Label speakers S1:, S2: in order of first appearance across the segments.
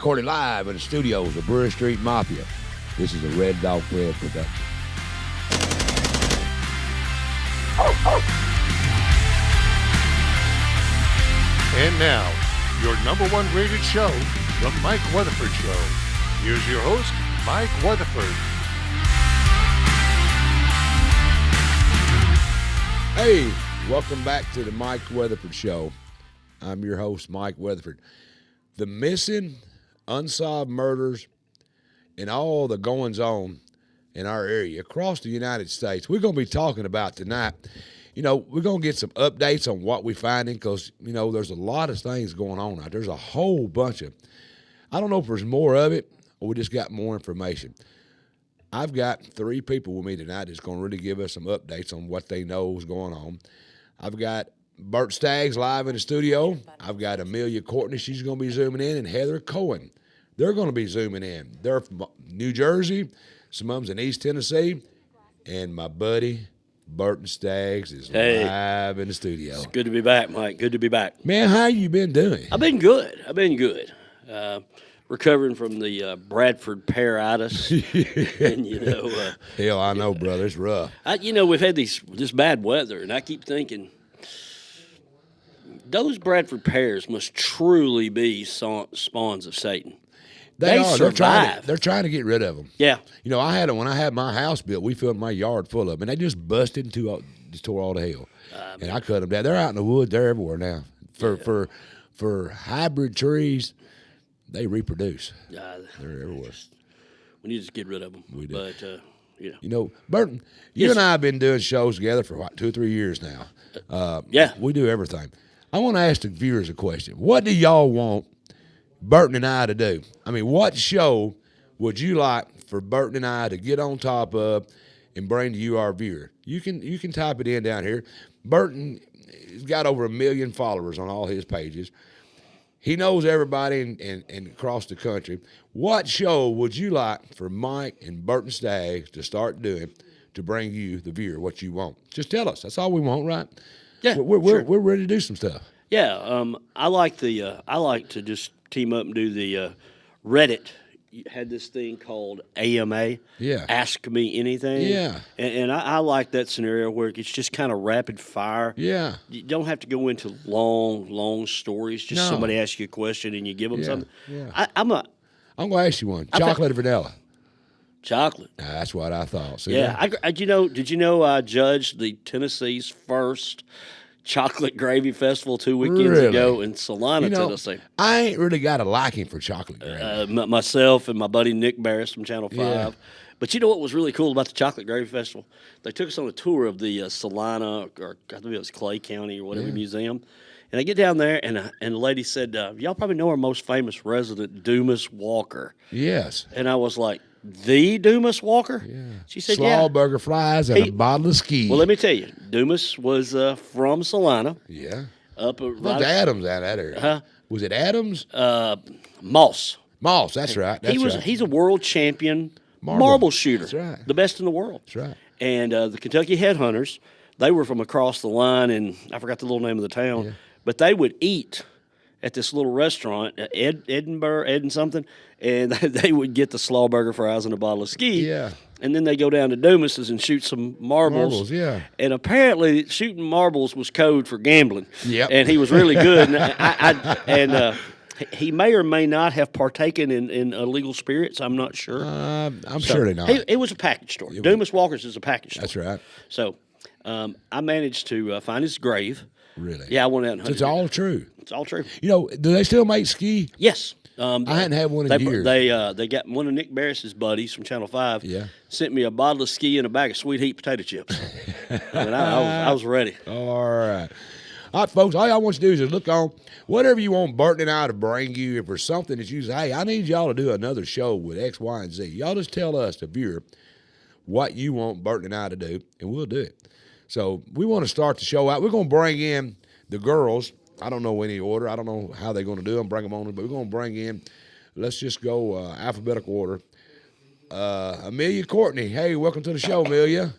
S1: recorded live in the studios of Brewery Street Mafia. This is a Red Dog Fred production.
S2: And now, your number one rated show, The Mike Weatherford Show. Here's your host, Mike Weatherford.
S1: Hey, welcome back to the Mike Weatherford Show. I'm your host, Mike Weatherford. The missing, unsolved murders and all the goings-on in our area across the United States, we're going to be talking about tonight. You know, we're going to get some updates on what we're finding because, you know, there's a lot of things going on out there. There's a whole bunch of, I don't know if there's more of it or we just got more information. I've got 3 people with me tonight that's going to really give us some updates on what they know is going on. I've got Burt Staggs live in the studio. I've got Amelia Courtney. She's going to be zooming in. And Heather Cohen. They're going to be zooming in. They're from New Jersey. Some of them's in East Tennessee. And my buddy, Burt Staggs, is live in the studio.
S3: It's good to be back, Mike. Good to be back.
S1: Man, how you been doing?
S3: I've been good. Recovering from the Bradford pearitis. And, you know.
S1: Hell, I know, brother. It's rough.
S3: We've had this bad weather, and I keep thinking, those Bradford pears must truly be spawns of Satan. They
S1: are.
S3: survive.
S1: They're trying to get rid of them.
S3: Yeah.
S1: You know, when I had my house built, we filled my yard full of them, and they just busted into, just tore all to hell. And I cut them down. They're out in the woods. They're everywhere now. For hybrid trees, they reproduce. They're everywhere.
S3: We need to get rid of them.
S1: We do.
S3: But,
S1: You know, Burton, you and I have been doing shows together for, 2 or 3 years now.
S3: Yeah.
S1: We do everything. I want to ask the viewers a question. What do y'all want Burton and I to do? I mean, what show would you like for Burton and I to get on top of and bring to you, our viewer? You can type it in down here. Burton has got over 1 million followers on all his pages. He knows everybody in across the country. What show would you like for Mike and Burton Staggs to start doing to bring you, the viewer, what you want? Just tell us. That's all we want, right?
S3: Yeah,
S1: we're ready to do some stuff.
S3: Yeah, I like to just team up and do the Reddit. You had this thing called AMA.
S1: Yeah.
S3: Ask Me Anything.
S1: Yeah.
S3: And I like that scenario where it's just kind of rapid fire.
S1: Yeah.
S3: You don't have to go into long stories. Just somebody asks you a question and you give them something.
S1: Yeah.
S3: I'm
S1: going to ask you one. Chocolate or vanilla?
S3: Chocolate.
S1: That's what I thought. See
S3: yeah. Did you know I judged the Tennessee's first chocolate gravy festival 2 weekends ago in Salina, Tennessee.
S1: I ain't really got a liking for chocolate gravy.
S3: Myself and my buddy Nick Barris from Channel 5.
S1: Yeah.
S3: But you know what was really cool about the chocolate gravy festival? They took us on a tour of the Salina, or I think it was Clay County or whatever museum. And I get down there, and the lady said, y'all probably know our most famous resident, Dumas Walker.
S1: Yes.
S3: And I was like, the Dumas Walker?
S1: Yeah.
S3: She said,
S1: Burger fries and a bottle of ski.
S3: Well, let me tell you, Dumas was from Salina.
S1: Yeah.
S3: Right
S1: Adams out that area.
S3: Huh?
S1: Was it Adams?
S3: Moss.
S1: Moss, that's right.
S3: He's a world champion marble shooter.
S1: That's right.
S3: The best in the world.
S1: That's right.
S3: And the Kentucky Headhunters, they were from across the line, and I forgot the little name of the town, but they would eat at this little restaurant, Ed something, and they would get the slaw burger fries and a bottle of ski.
S1: Yeah.
S3: And then they go down to Dumas's and shoot some marbles.
S1: Yeah.
S3: And apparently shooting marbles was code for gambling.
S1: Yep.
S3: And he was really good. And he may or may not have partaken in illegal spirits. I'm not sure.
S1: I'm surely not.
S3: It was a package store. Dumas Walker's is a package store.
S1: That's right.
S3: So I managed to find his grave.
S1: Really?
S3: Yeah, I went out and hunted.
S1: It's all true.
S3: It's all true.
S1: You know, do they still make ski?
S3: Yes.
S1: I hadn't had one in years.
S3: They got one of Nick Barris's buddies from Channel 5.
S1: Yeah.
S3: Sent me a bottle of ski and a bag of sweet heat potato chips. I was ready.
S1: All right. All right, folks, all y'all want to do is just look on whatever you want Burton and I to bring you. If there's something that you say, hey, I need y'all to do another show with X, Y, and Z, y'all just tell us, the viewer, what you want Burton and I to do, and we'll do it. So we want to start the show out. We're going to bring in the girls. I don't know any order. I don't know how they're going to do them, bring them on, but we're going to bring in, let's just go alphabetical order. Amelia Courtney. Hey, welcome to the show, Amelia.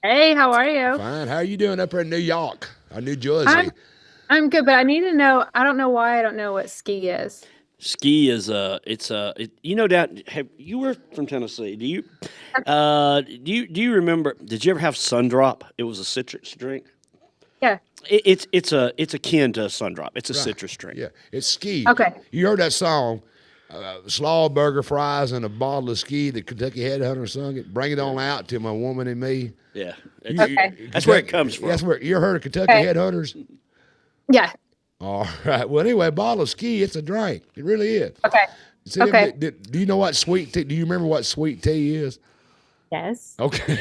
S4: Hey, how are you?
S1: Fine. How are you doing up here in New York or New Jersey?
S4: I'm good, but I need to know. I don't know why I don't know what ski is.
S3: Ski is you know you were from Tennessee. Do you remember? Did you ever have Sundrop? It was a citrus drink.
S4: Yeah.
S3: It's akin to a Sundrop. It's a
S1: Right.
S3: citrus drink.
S1: Yeah, it's ski.
S4: Okay.
S1: You heard that song, Slaw Burger Fries and a bottle of ski that Kentucky Headhunter sung it. Bring it on out to my woman and me.
S3: Yeah.
S4: Okay.
S3: That's where it comes from.
S1: That's where you ever heard of Kentucky
S4: Okay.
S1: Headhunters?
S4: Yeah.
S1: All right. Well, anyway, a bottle of ski, it's a drink. It really is.
S4: Okay.
S1: See,
S4: Okay.
S1: do you know what sweet tea? Do you remember what sweet tea is?
S4: Yes.
S1: Okay.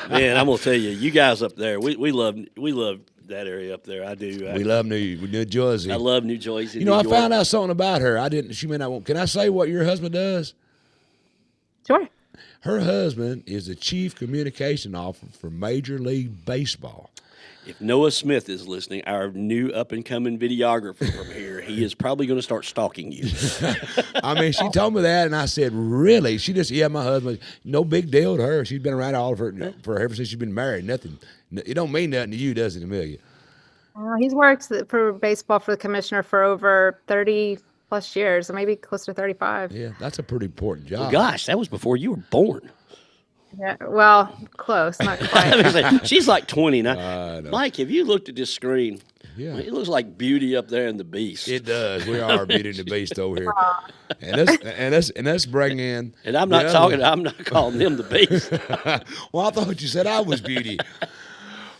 S3: Man, I'm gonna tell you, you guys up there, we love that area up there. I do.
S1: We love New Jersey.
S3: I love New Jersey.
S1: You know,
S3: New
S1: I
S3: York.
S1: found out something about her. I didn't. She may not want. Can I say what your husband does?
S4: Sure.
S1: Her husband is the chief communication officer for Major League Baseball.
S3: If Noah Smith is listening, our new up-and-coming videographer from here, he is probably going to start stalking you.
S1: I mean, she told me that, and I said, "Really?" She just, yeah, my husband. No big deal to her. She's been around all of her for ever since she's been married. Nothing. It don't mean nothing to you, does it, Amelia?
S4: He's worked for baseball for the commissioner for over 30 plus years, maybe close to 35.
S1: Yeah, that's a pretty important job.
S3: Well, gosh, that was before you were born.
S4: Yeah. Well, close, not quite.
S3: She's like 20 now.
S1: know.
S3: Mike, have you looked at this screen?
S1: Yeah.
S3: It looks like Beauty up there and the Beast.
S1: It does. We are Beauty and the Beast over here, and let's bring in.
S3: And I'm
S1: the
S3: not
S1: other-
S3: talking. I'm not calling them the Beast.
S1: Well, I thought you said I was Beauty.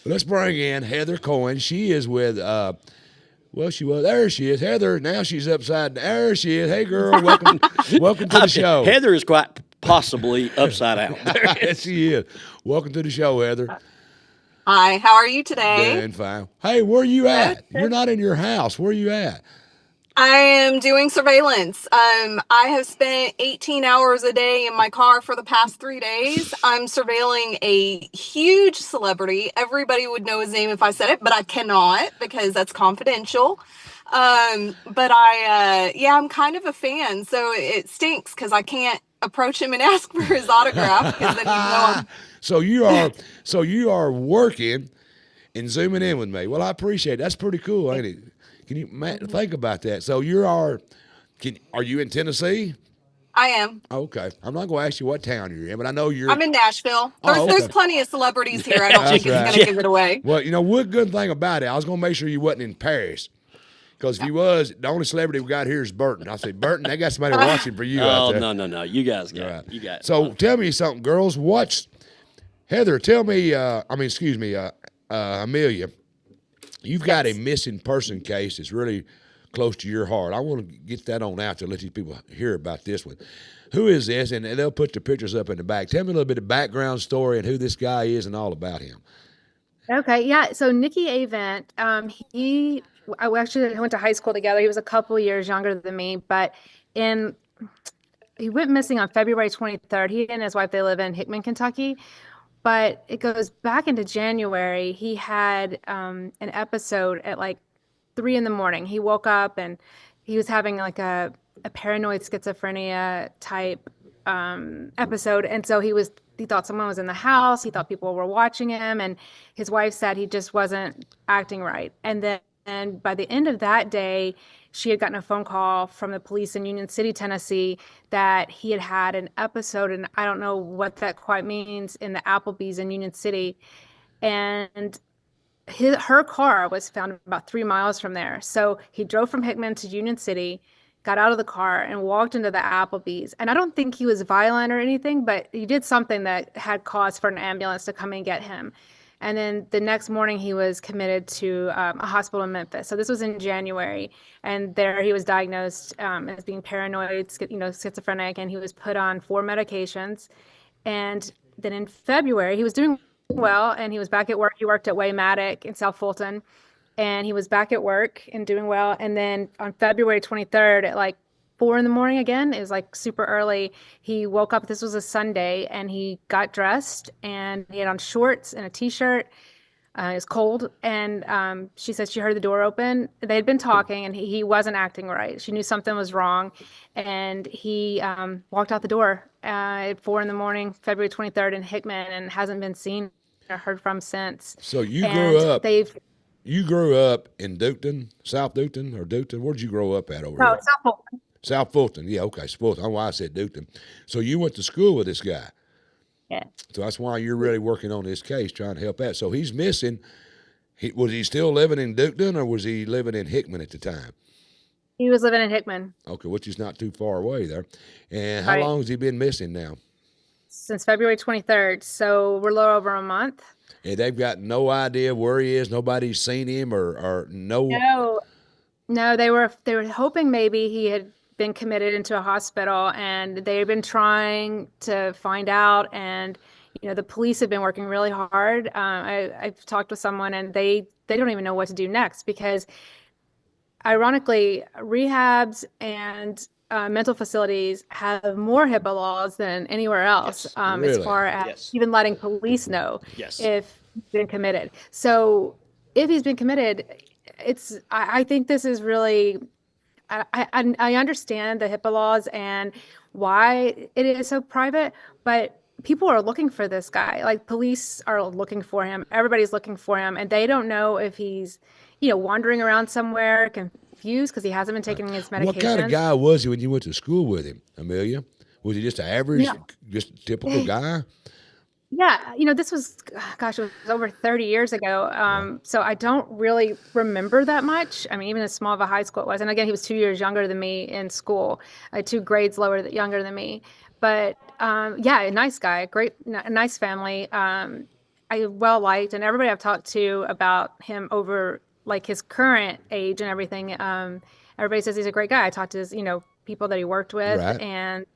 S1: Let's bring in Heather Cohen. She is with. Well, she was. There she is, Heather. Now she's upside down. There she is. Hey, girl, welcome to the show.
S3: Heather is quite possibly upside out.
S1: Yes, she is. Welcome to the show, Heather.
S5: Hi, how are you today?
S1: Doing fine. Hey, where you at? You're not in your house. Where you at?
S5: I am doing surveillance. I have spent 18 hours a day in my car for the past 3 days. I'm surveilling a huge celebrity. Everybody would know his name if I said it, but I cannot because that's confidential. But I'm kind of a fan, so it stinks because I can't approach him and ask for his autograph because then I'm
S1: So you are working and zooming in with me. Well, I appreciate it. That's pretty cool, ain't it? Can you think about that? So are you in Tennessee?
S5: I am.
S1: Okay. I'm not going to ask you what town you're in, but I know you're.
S5: I'm in Nashville.
S1: Oh,
S5: There's
S1: okay.
S5: plenty of celebrities here. I don't think
S1: That's right.
S5: it's going to give it away.
S1: Well, you know, one good thing about it, I was going to make sure you wasn't in Paris. Because if he was, the only celebrity we got here is Burton. I said, Burton, they got somebody watching for you out
S3: Oh
S1: there.
S3: no! You guys got
S1: Right.
S3: it. You got it.
S1: So tell me something, girls. Heather, tell me, Amelia, you've got a missing person case that's really close to your heart. I want to get that on out to let these people hear about this one. Who is this? And they'll put the pictures up in the back. Tell me a little bit of background story and who this guy is and all about him.
S4: Okay. Yeah. So Nicky Avent, we actually went to high school together. He was a couple years younger than me, but he went missing on February 23rd. He and his wife, they live in Hickman, Kentucky. But it goes back into January. He had an episode at like 3 a.m. He woke up and he was having like a paranoid schizophrenia type episode. And so he thought someone was in the house. He thought people were watching him. And his wife said he just wasn't acting right. And by the end of that day, she had gotten a phone call from the police in Union City, Tennessee, that he had had an episode, and I don't know what that quite means, in the Applebee's in Union City. And her car was found about 3 miles from there. So he drove from Hickman to Union City, got out of the car, and walked into the Applebee's. And I don't think he was violent or anything, but he did something that had cause for an ambulance to come and get him. And then the next morning, he was committed to a hospital in Memphis. So this was in January, and there he was diagnosed as being paranoid, schizophrenic, and he was put on 4 medications. And then in February, he was doing well, and he was back at work. He worked at Waymatic in South Fulton, and he was back at work and doing well. And then on February 23rd, at like 4 a.m. again, it was like super early. He woke up, this was a Sunday, and he got dressed and he had on shorts and a t-shirt. It was cold. And she said she heard the door open. They had been talking and he wasn't acting right. She knew something was wrong. And he walked out the door at 4 a.m, February 23rd in Hickman, and hasn't been seen or heard from since.
S1: So you grew up. you grew up in Duketon, South Duketon, or Duketon? Where'd you grow up at over
S4: No,
S1: here?
S4: South Fulton.
S1: South Fulton. Yeah, okay, Fulton. That's why I said Duketon. So you went to school with this guy.
S4: Yeah.
S1: So that's why you're really working on this case, trying to help out. So he's missing. Was he still living in Duketon, or was he living in Hickman at the time?
S4: He was living in Hickman.
S1: Okay, which is not too far away there. And how
S4: Right.
S1: long has he been missing now?
S4: Since February 23rd. So we're a little over a month.
S1: And they've got no idea where he is. Nobody's seen him or no.
S4: No, they were hoping maybe he had been committed into a hospital, and they had been trying to find out. And the police have been working really hard. I've talked with someone, and they don't even know what to do next, because ironically, rehabs and mental facilities have more HIPAA laws than anywhere else, as
S1: Really?
S4: far as
S3: Yes.
S4: even letting police know
S3: Yes.
S4: if he's been committed. So if he's been committed, I think this is really, I understand the HIPAA laws and why it is so private, but people are looking for this guy. Like, police are looking for him. Everybody's looking for him, and they don't know if he's, wandering around somewhere confused because he hasn't been taking his medications.
S1: What kind of guy was he when you went to school with him, Amelia? Was he just an average,
S4: Yeah.
S1: just typical guy?
S4: Yeah, this was, gosh, it was over 30 years ago. So I don't really remember that much. I mean, even as small of a high school it was. And again, he was 2 years younger than me in school, 2 grades younger than me. But yeah, a nice guy, a nice family. I well liked, and everybody I've talked to about him over like his current age and everything. Everybody says he's a great guy. I talked to his, people that he worked with,
S1: Right.
S4: and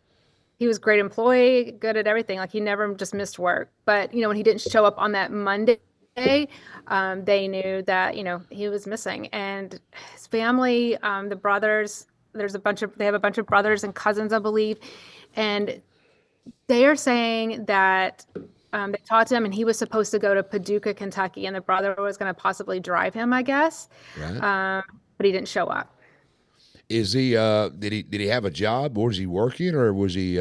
S4: he was a great employee, good at everything. Like, he never just missed work. But, when he didn't show up on that Monday, they knew that, he was missing. And his family, the brothers, they have a bunch of brothers and cousins, I believe. And they are saying that they talked to him, and he was supposed to go to Paducah, Kentucky, and the brother was going to possibly drive him, I guess.
S1: Right.
S4: But he didn't show up.
S1: Is he? Did he have a job? Was he working, or was he?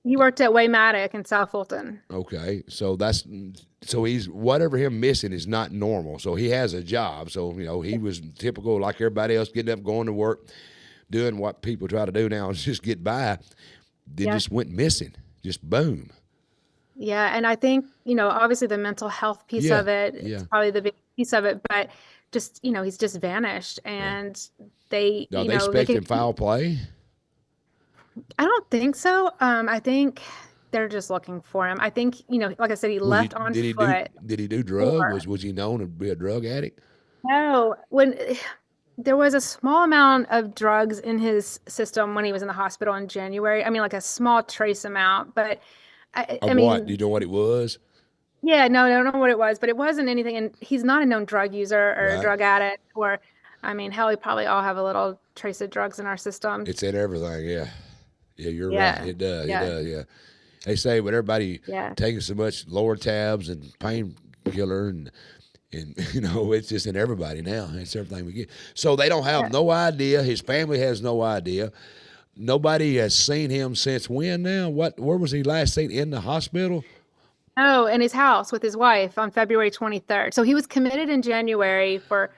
S4: He worked at Waymatic in South Fulton.
S1: Okay, so he's whatever him missing is not normal. So he has a job. So he was typical like everybody else, getting up, going to work, doing what people try to do now is just get by. Then just went missing. Just boom.
S4: Yeah, and I think, obviously the mental health piece of it is probably the big piece of it, but just, he's just vanished, and they,
S1: Are they expecting foul play?
S4: I don't think so. I think they're just looking for him. I think, like I said, he left on foot.
S1: Did he do drugs? Was he known to be a drug addict?
S4: No, when there was a small amount of drugs in his system when he was in the hospital in January. I mean, like a small trace amount, but I mean,
S1: what? Do you know what it was?
S4: Yeah, no, I don't know what it was, but it wasn't anything. And he's not a known drug user or a drug addict, or, I mean, hell, we probably all have a little trace of drugs in our system.
S1: It's in everything, yeah. Yeah, you're right. It does.
S4: Yeah.
S1: It does, yeah. They say with everybody taking so much lower tabs and painkiller and it's just in everybody now. It's everything we get. So they don't have no idea. His family has no idea. Nobody has seen him since when now? Where was he last seen? In the hospital?
S4: Oh, in his house with his wife on February 23rd. So he was committed in January for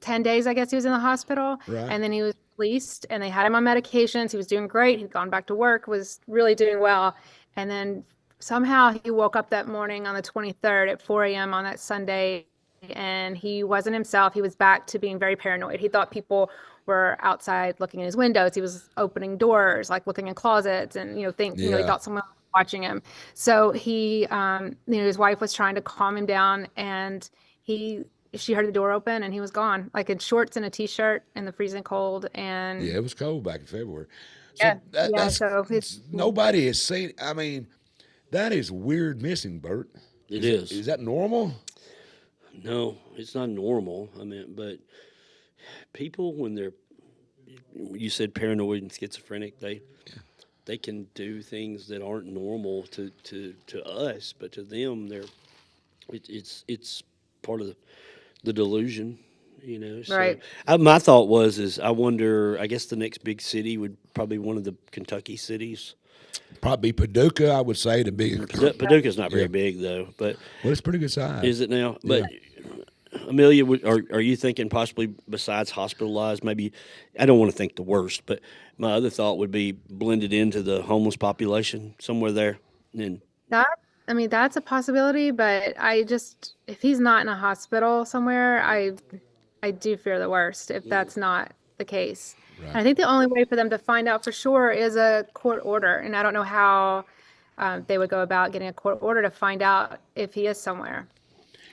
S4: 10 days, I guess he was in the hospital.
S1: Right.
S4: And then he was released, and they had him on medications. He was doing great. He'd gone back to work, was really doing well. And then somehow he woke up that morning on the 23rd at 4 a.m. on that Sunday, and he wasn't himself. He was back to being very paranoid. He thought people were outside looking in his windows. He was opening doors, like looking in closets, and he thought someone was watching him. So he, his wife was trying to calm him down, and she heard the door open, and he was gone, like in shorts and a t-shirt in the freezing cold. And
S1: yeah, it was cold back in February. So
S4: so
S1: nobody has seen. I mean, that is weird missing, Burt.
S3: It is.
S1: Is that normal?
S3: No, it's not normal. I mean, but people, when you said paranoid and schizophrenic, they can do things that aren't normal to us, but to them, it's part of the delusion, So,
S4: Right.
S3: My thought is I wonder. I guess the next big city would probably be one of the Kentucky cities.
S1: Probably Paducah, I would say, to be.
S3: Paducah's not very big though, but
S1: Well, it's pretty good size.
S3: is it now? But Amelia, are you thinking possibly besides hospitalized? Maybe I don't want to think the worst, but my other thought would be blended into the homeless population somewhere there. And
S4: That, I mean, that's a possibility, but if he's not in a hospital somewhere, I do fear the worst if that's not the case. And I think the only way for them to find out for sure is a court order. And I don't know how they would go about getting a court order to find out if he is somewhere.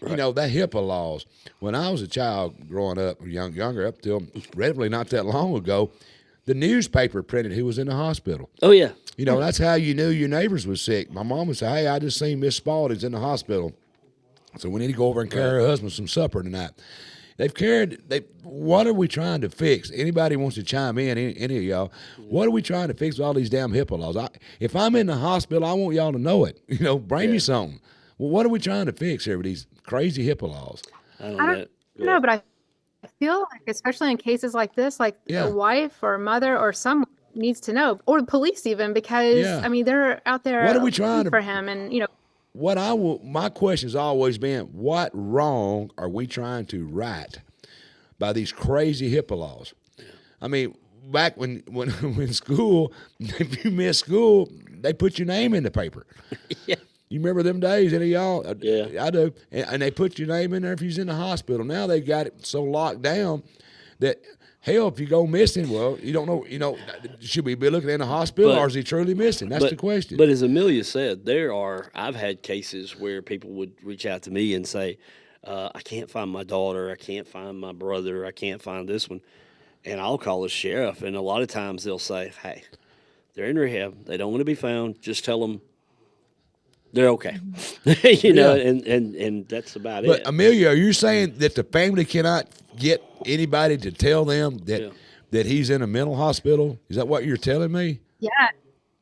S1: You know, that HIPAA laws, when I was a child growing up, younger, up till relatively not that long ago, the newspaper printed who was in the hospital.
S3: oh yeah,
S1: You know, that's how you knew your neighbors was sick. My mom would say, hey, I just seen Miss Spalding's in the hospital. So we need to go over and carry her husband some supper tonight. What are we trying to fix? Anybody wants to chime in, any of y'all, what are we trying to fix with all these damn HIPAA laws? If I'm in the hospital, I want y'all to know it. You know, bring me something. Well, what are we trying to fix here with these crazy HIPAA laws?
S3: I don't
S4: I
S3: know.
S4: don't know, but I feel like, especially in cases like this, like a wife or mother or someone needs to know, or the police even, because I mean, they're out there
S1: What are we trying
S4: looking for him, and you know.
S1: My question's always been, what wrong are we trying to right by these crazy HIPAA laws? I mean, back when school, if you missed school, they put your name in the paper.
S3: Yeah.
S1: You remember them days, any of y'all?
S3: Yeah.
S1: I do. And they put your name in there if you're in the hospital. Now they got it so locked down that, hell, if you go missing, well, you don't know, should we be looking in the hospital or is he truly missing? That's the question.
S3: But as Amelia said, I've had cases where people would reach out to me and say, I can't find my daughter, I can't find my brother, I can't find this one. And I'll call the sheriff, and a lot of times they'll say, hey, they're in rehab, they don't want to be found, just tell them they're okay. you know, and that's about it.
S1: But Amelia, are you saying that the family cannot get anybody to tell them that he's in a mental hospital? Is that what you're telling me?
S4: Yeah,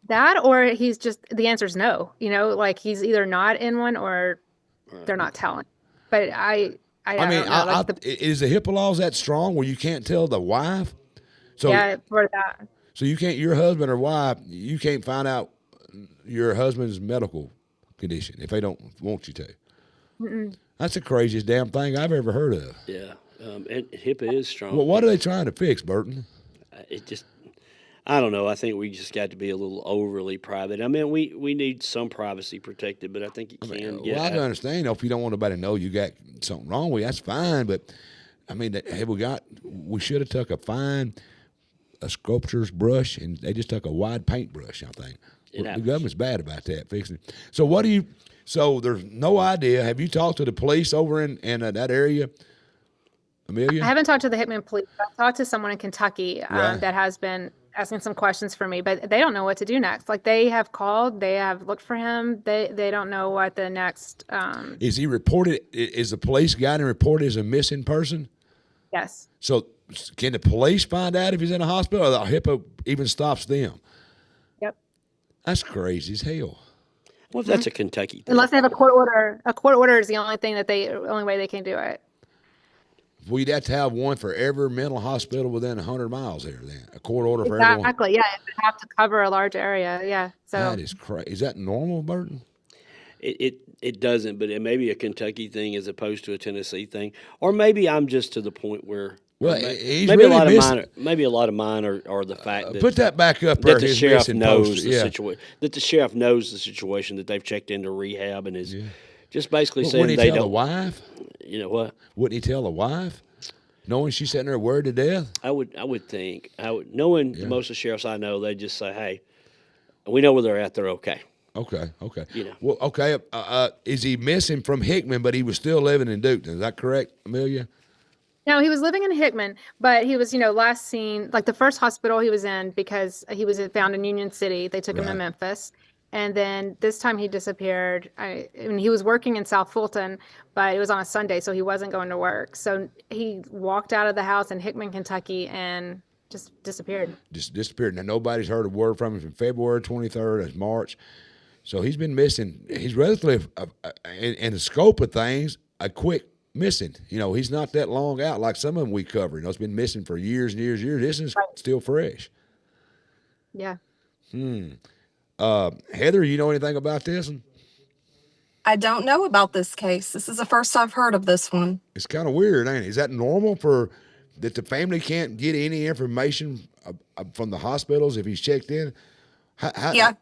S4: that, or he's just, the answer is no. You know, like he's either not in one or they're not telling. But I mean, don't know,
S1: is the HIPAA laws that strong where you can't tell the wife? So
S4: yeah, for that.
S1: So you can't, your husband or wife, you can't find out your husband's medical condition if they don't want you to. Mm-mm. That's the craziest damn thing I've ever heard of.
S3: Yeah, and HIPAA is strong.
S1: Well, what are they trying to fix, Burton?
S3: I don't know. I think we just got to be a little overly private. I mean, we need some privacy protected, but I think it can get.
S1: Well, I can understand if you don't want nobody to know you got something wrong with you, that's fine. But I mean, we should have took a sculptor's brush, and they just took a wide paintbrush, I think. The government's bad about that, fixing it. So there's no idea. Have you talked to the police over in that area, Amelia?
S4: I haven't talked to the Hitman police. I've talked to someone in Kentucky that has been asking some questions for me, but they don't know what to do next. Like, they have called, they have looked for him. They don't know what the next.
S1: Is he reported? Is the police got him reported as a missing person?
S4: Yes.
S1: So can the police find out if he's in a hospital, or the HIPAA even stops them?
S4: Yep.
S1: That's crazy as hell.
S3: Well, if that's a Kentucky thing.
S4: Unless they have a court order. A court order is the only way they can do it.
S1: Well, you'd have to have one for every mental hospital within 100 miles here, then. A court order for everyone.
S4: Exactly, yeah. It would have to cover a large area, yeah. So
S1: that is crazy. Is that normal, Burton?
S3: It doesn't, but it may be a Kentucky thing as opposed to a Tennessee thing. Or maybe I'm just to the point where
S1: he's
S3: maybe
S1: really
S3: a lot of mine are the fact that
S1: put that back up there.
S3: That the sheriff knows the situation. That the sheriff knows the situation, that they've checked into rehab and is just basically saying they don't. Wouldn't he tell
S1: the wife?
S3: You know what?
S1: Wouldn't he tell the wife, knowing she's sitting there worried to death?
S3: I would think. Knowing most of the sheriffs I know, they just say, "Hey, we know where they're at. They're okay."
S1: Okay.
S3: You know.
S1: Well, okay. Is he missing from Hickman, but he was still living in Duketon? Is that correct, Amelia?
S4: No, he was living in Hickman, but he was, last seen, like the first hospital he was in, because he was found in Union City. They took him to Memphis. And then this time he disappeared. I mean, he was working in South Fulton, but it was on a Sunday, so he wasn't going to work. So he walked out of the house in Hickman, Kentucky, and just disappeared.
S1: Just disappeared. Now, nobody's heard a word from him from February 23rd. That's March. So he's been missing. He's relatively, in the scope of things, a quick missing. He's not that long out like some of them we cover. It's been missing for years and years and years. This is still fresh.
S4: Yeah.
S1: Heather, you know anything about this one?
S5: I don't know about this case. This is the first I've heard of this one.
S1: It's kind of weird, ain't it? Is that normal for that the family can't get any information from the hospitals if he's checked in?
S5: Yeah.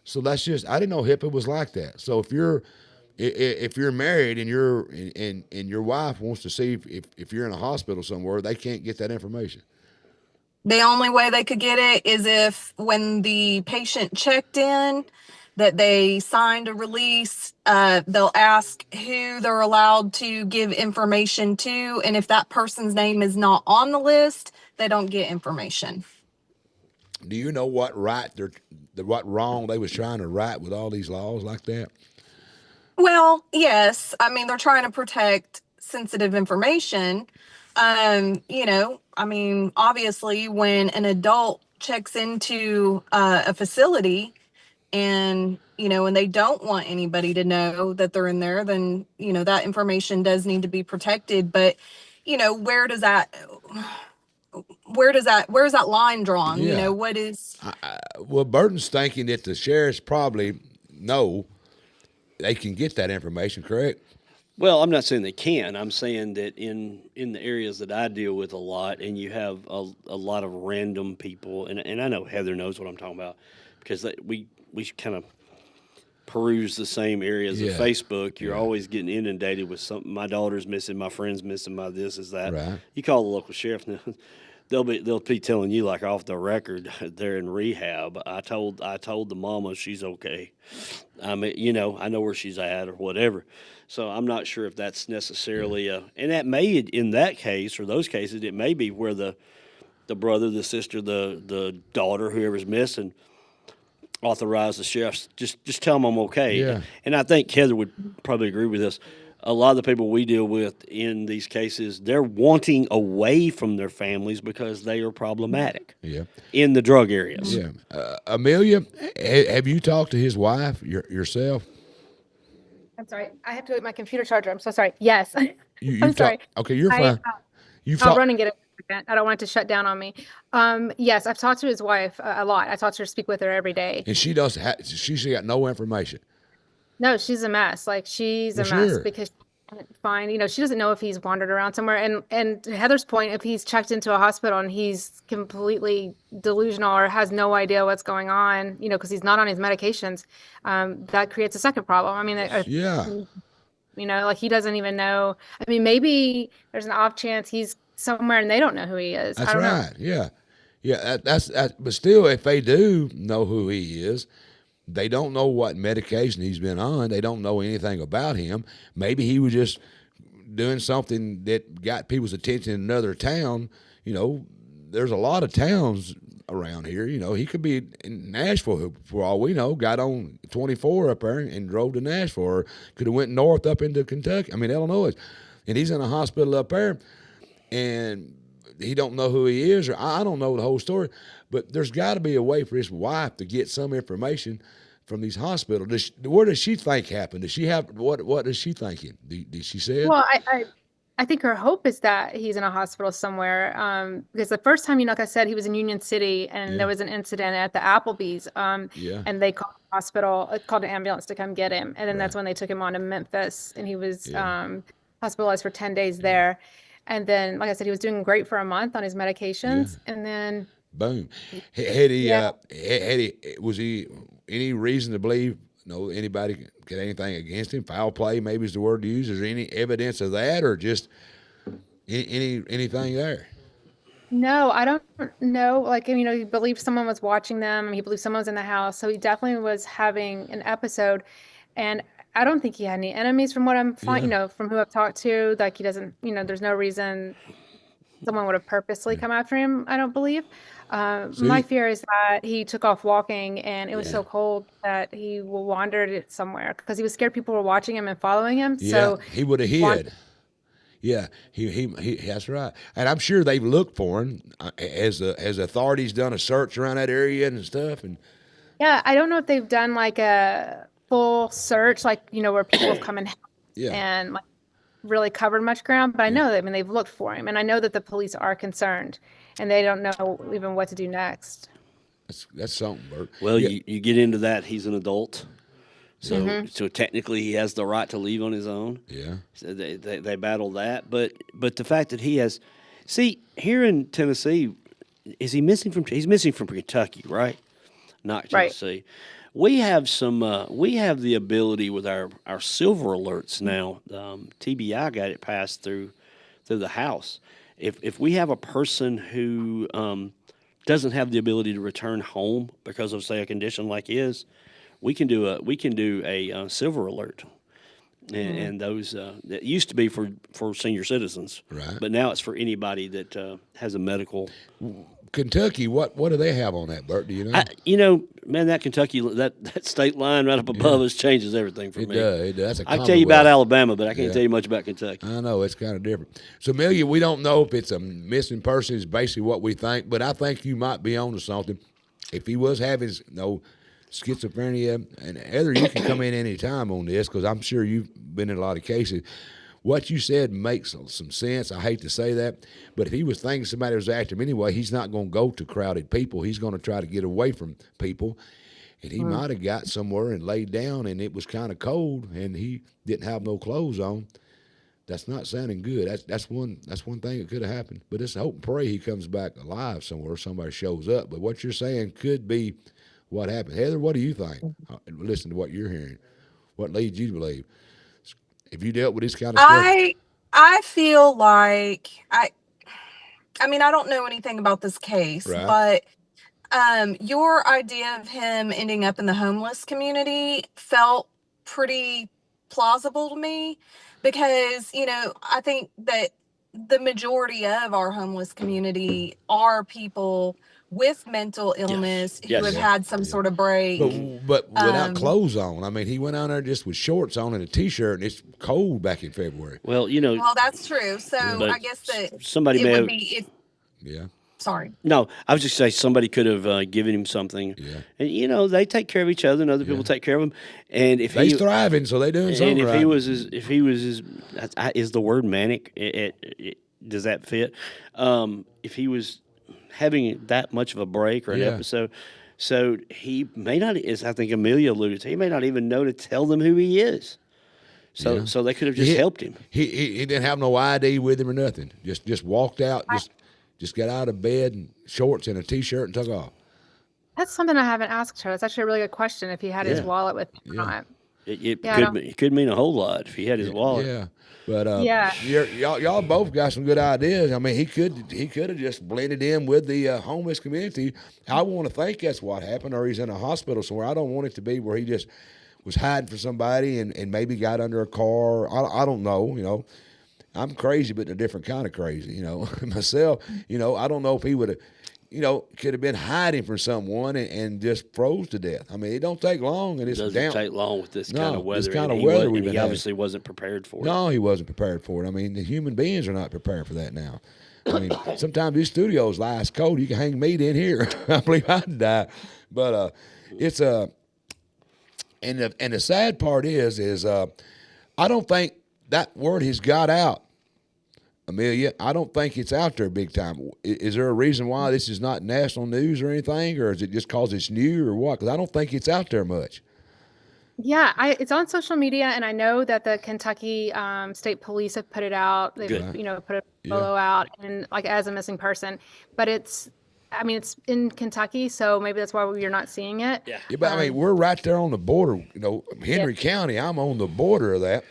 S1: So that's just, I didn't know HIPAA was like that. So if you're married and your wife wants to see if you're in a hospital somewhere, they can't get that information.
S5: The only way they could get it is if when the patient checked in, that they signed a release, they'll ask who they're allowed to give information to. And if that person's name is not on the list, they don't get information.
S1: Do you know what what wrong they was trying to right with all these laws like that?
S5: Well, yes. I mean, they're trying to protect sensitive information. Obviously when an adult checks into a facility and they don't want anybody to know that they're in there, then, that information does need to be protected. But, where's that line drawn?
S1: Yeah.
S5: What is...
S1: Well, Burton's thinking that the sheriffs probably know they can get that information, correct?
S3: Well, I'm not saying they can. I'm saying that in the areas that I deal with a lot, and you have a lot of random people, and I know Heather knows what I'm talking about because we kind of peruse the same areas of Facebook. You're always getting inundated with something. My daughter's missing, my friend's missing, my this is that.
S1: Right.
S3: You call the local sheriff, they'll be telling you like off the record they're in rehab. I told the mama she's okay. I mean, I know where she's at or whatever. So I'm not sure if that's necessarily and that may, in that case or those cases, it may be where the brother, the sister, the daughter, whoever's missing, authorize the sheriff just tell them I'm okay.
S1: Yeah.
S3: And I think Heather would probably agree with us. A lot of the people we deal with in these cases, they're wanting away from their families because they are problematic.
S1: Yeah.
S3: In the drug areas.
S1: Yeah. Amelia, have you talked to his wife yourself?
S4: I'm sorry. I have to get my computer charger. I'm so sorry. Yes.
S1: I'm
S4: sorry.
S1: Okay, you're fine.
S4: I'll run and get it. I don't want it to shut down on me. Yes, I've talked to his wife a lot. I talk to her, speak with her every day.
S1: And she she got no information.
S4: No, she's a mess. Like she's a mess because she can't find, she doesn't know if he's wandered around somewhere. And to Heather's point, if he's checked into a hospital and he's completely delusional or has no idea what's going on, because he's not on his medications, that creates a second problem. I mean, like he doesn't even know. I mean, maybe there's an off chance he's somewhere and they don't know who he is.
S1: That's
S4: I don't
S1: right.
S4: know.
S1: Yeah. That's but still, if they do know who he is, they don't know what medication he's been on. They don't know anything about him. Maybe he was just doing something that got people's attention in another town. There's a lot of towns around here. He could be in Nashville for all we know. Got on 24 up there and drove to Nashville, or could have went north up into Kentucky. Illinois, and he's in a hospital up there, and he don't know who he is, or I don't know the whole story. But there's got to be a way for his wife to get some information from these hospitals. Where does she think happened? Does she have what is she thinking? Did she say it?
S4: Well, I think her hope is that he's in a hospital somewhere. Because the first time, like I said, he was in Union City, and there was an incident at the Applebee's. And they called the hospital, called an ambulance to come get him, and then that's when they took him on to Memphis, and he was hospitalized for 10 days there. And then, like I said, he was doing great for a month on his medications, and then
S1: boom. Was he any reason to believe anybody get anything against him? Foul play, maybe is the word to use. Is there any evidence of that, or just anything there?
S4: No, I don't know. Like, he believed someone was watching them. He believed someone was in the house. So he definitely was having an episode. And I don't think he had any enemies from what I'm finding, from who I've talked to. Like, he doesn't, there's no reason someone would have purposely come after him, I don't believe. My fear is that he took off walking, and it was so cold that he wandered somewhere because he was scared people were watching him and following him.
S1: Yeah,
S4: so
S1: he would have hid. Yeah, he that's right. And I'm sure they've looked for him as authorities done a search around that area and stuff. And
S4: yeah, I don't know if they've done like a full search, like, where people have come in and like really covered much ground, but I know that, they've looked for him, and I know that the police are concerned, and they don't know even what to do next.
S1: That's something, Bert.
S3: Well, you get into that, he's an adult. So technically he has the right to leave on his own.
S1: Yeah.
S3: So they battle that, but the fact that he has, see, here in Tennessee, he's missing from Kentucky, right? Not
S4: Right.
S3: Tennessee. We have we have the ability with our silver alerts now. TBI got it passed through the House. If we have a person who doesn't have the ability to return home because of, say, a condition like his, we can do a silver alert, and those that used to be for senior citizens,
S1: Right.
S3: But now it's for anybody that has a medical.
S1: Kentucky, what do they have on that, Bert? Do you know?
S3: Man, that Kentucky that state line right up above us changes everything for me.
S1: It does. That's a
S3: I can tell you about
S1: Commonwealth.
S3: Alabama, but I can't tell you much about Kentucky.
S1: I know it's kind of different. So, Amelia, we don't know if it's a missing person. Is basically what we think, but I think you might be onto something. If he was having schizophrenia, and Heather, you can come in any time on this because I'm sure you've been in a lot of cases. What you said makes some sense. I hate to say that, but if he was thinking somebody was after him anyway, he's not going to go to crowded people. He's going to try to get away from people. And he might have got somewhere and laid down, and it was kind of cold, and he didn't have no clothes on. That's not sounding good. That's one thing that could have happened. But it's hope and pray he comes back alive somewhere. Somebody shows up. But what you're saying could be what happened. Heather, what do you think? Listen to what you're hearing. What leads you to believe? Have you dealt with this kind of stuff?
S5: I feel like I mean, I don't know anything about this case,
S1: Right.
S5: but your idea of him ending up in the homeless community felt pretty plausible to me because, I think that the majority of our homeless community are people with mental illness who
S3: Yes.
S5: have had some sort of break.
S1: But without clothes on. I mean, he went out there just with shorts on and a T-shirt, and it's cold back in February.
S3: Well,
S5: Well, that's true. So
S3: But
S5: I guess that
S3: somebody
S5: it
S3: may
S5: would
S3: have.
S5: be.
S1: Yeah.
S5: Sorry.
S3: No, I was just saying somebody could have given him something.
S1: Yeah.
S3: And they take care of each other, and other people take care of him. And if
S1: They's
S3: he
S1: thriving, so they doing
S3: and
S1: something
S3: if
S1: right.
S3: he was is the word manic? Does that fit? If he was having that much of a break or an
S1: Yeah.
S3: episode, so he may not. As I think Amelia alluded to, he may not even know to tell them who he is. So
S1: Yeah.
S3: so they could have just helped him.
S1: He didn't have no ID with him or nothing. Just walked out, just got out of bed and shorts and a T-shirt and took off.
S4: That's something I haven't asked her. That's actually a really good question. If he had his
S3: Yeah.
S4: wallet with him or not.
S3: It could mean a whole lot if he had his wallet.
S1: Yeah. But
S4: Yeah.
S1: y'all both got some good ideas. I mean, he could have just blended in with the homeless community. I want to think that's what happened, or he's in a hospital somewhere. I don't want it to be where he just was hiding from somebody and maybe got under a car. I don't know. I'm crazy, but in a different kind of crazy. Myself. I don't know if he would have. Could have been hiding from someone and just froze to death. I mean, it don't take long, and
S3: It
S1: it's
S3: doesn't
S1: down.
S3: take long with this
S1: No,
S3: kind of weather.
S1: this kind
S3: and
S1: of
S3: he
S1: weather
S3: wa-
S1: we've
S3: and
S1: been
S3: he
S1: having.
S3: obviously wasn't prepared for it.
S1: No, he wasn't prepared for it. I mean, the human beings are not prepared for that now. I mean, sometimes these studios lie ice cold. You can hang meat in here. I believe I'd die. But it's and the sad part is I don't think that word has got out, Amelia. I don't think it's out there big time. Is there a reason why this is not national news or anything, or is it just because it's new or what? Because I don't think it's out there much.
S4: Yeah, it's on social media, and I know that the Kentucky State Police have put it out. They've
S3: Good.
S4: put a photo out, and like as a missing person. But it's in Kentucky, so maybe that's why you're not seeing it.
S3: Yeah.
S1: Yeah, but I mean, we're right there on the border. Henry County. I'm on the border of that,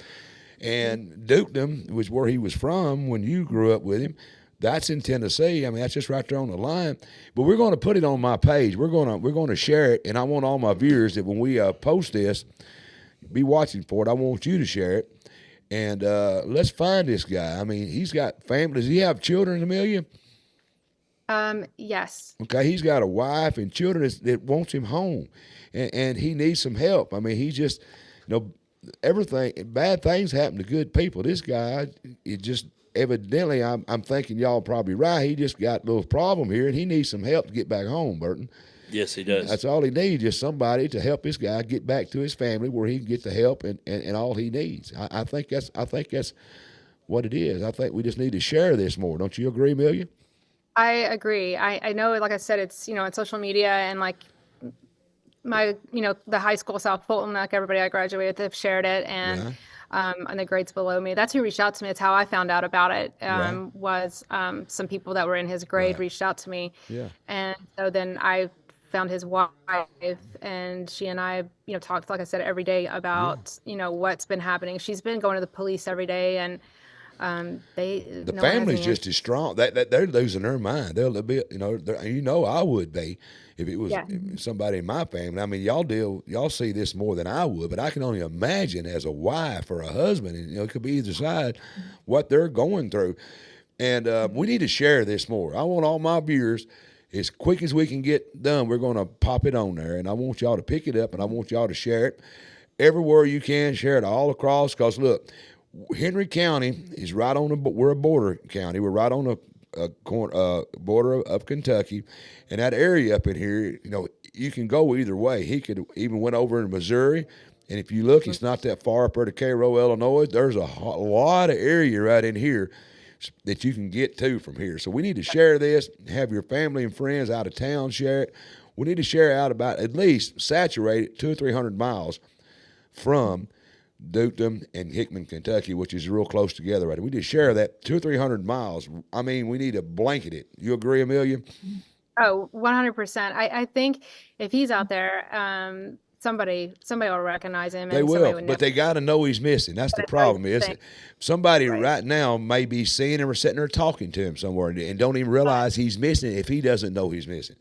S1: and Dukedom was where he was from when you grew up with him. That's in Tennessee. I mean, that's just right there on the line. But we're going to put it on my page. We're going to share it, and I want all my viewers that when we post this, be watching for it. I want you to share it, and let's find this guy. I mean, he's got family. Does he have children, Amelia?
S4: Yes.
S1: Okay, he's got a wife and children that wants him home, and he needs some help. I mean, he just, everything, bad things happen to good people. This guy, it just evidently, I'm thinking y'all probably right. He just got a little problem here, and he needs some help to get back home, Burton.
S3: Yes, he does.
S1: That's all he needs, just somebody to help this guy get back to his family where he can get the help and all he needs. I think that's what it is. I think we just need to share this more. Don't you agree, Amelia?
S4: I agree. I know, like I said, it's on social media, and like the high school, South Fulton, like everybody I graduated with, have shared it, and the grades below me. That's who reached out to me. That's how I found out about it. Was some people that were in his grade reached out to me.
S1: Yeah.
S4: And so then I found his wife, and she and I, talked, like I said, every day about, what's been happening. She's been going to the police every day, and the
S1: family's just as strong. That they're losing their mind. They'll be, I would be if it was somebody in my family. I mean, y'all see this more than I would, but I can only imagine as a wife or a husband, and it could be either side, what they're going through. And we need to share this more. I want all my viewers, as quick as we can get done, we're going to pop it on there, and I want y'all to pick it up, and I want y'all to share it everywhere you can. Share it all across, because look, Henry County is right on we're a border county. We're right on a border of Kentucky, and that area up in here, you can go either way. He could even went over in Missouri, and if you look, it's not that far up there to Cairo, Illinois. There's a lot of area right in here that you can get to from here. So we need to share this, have your family and friends out of town share it. We need to share out about at least saturate it 200 or 300 miles from Duketon and Hickman, Kentucky, which is real close together right. We need to share that 200 or 300 miles. I mean, we need to blanket it. You agree, Amelia?
S4: Oh, 100%. I think if he's out there, somebody will recognize him.
S1: They will, but they got to know he's missing. That's the problem. Is somebody right now may be seeing him or sitting there talking to him somewhere and don't even realize he's missing if he doesn't know he's missing.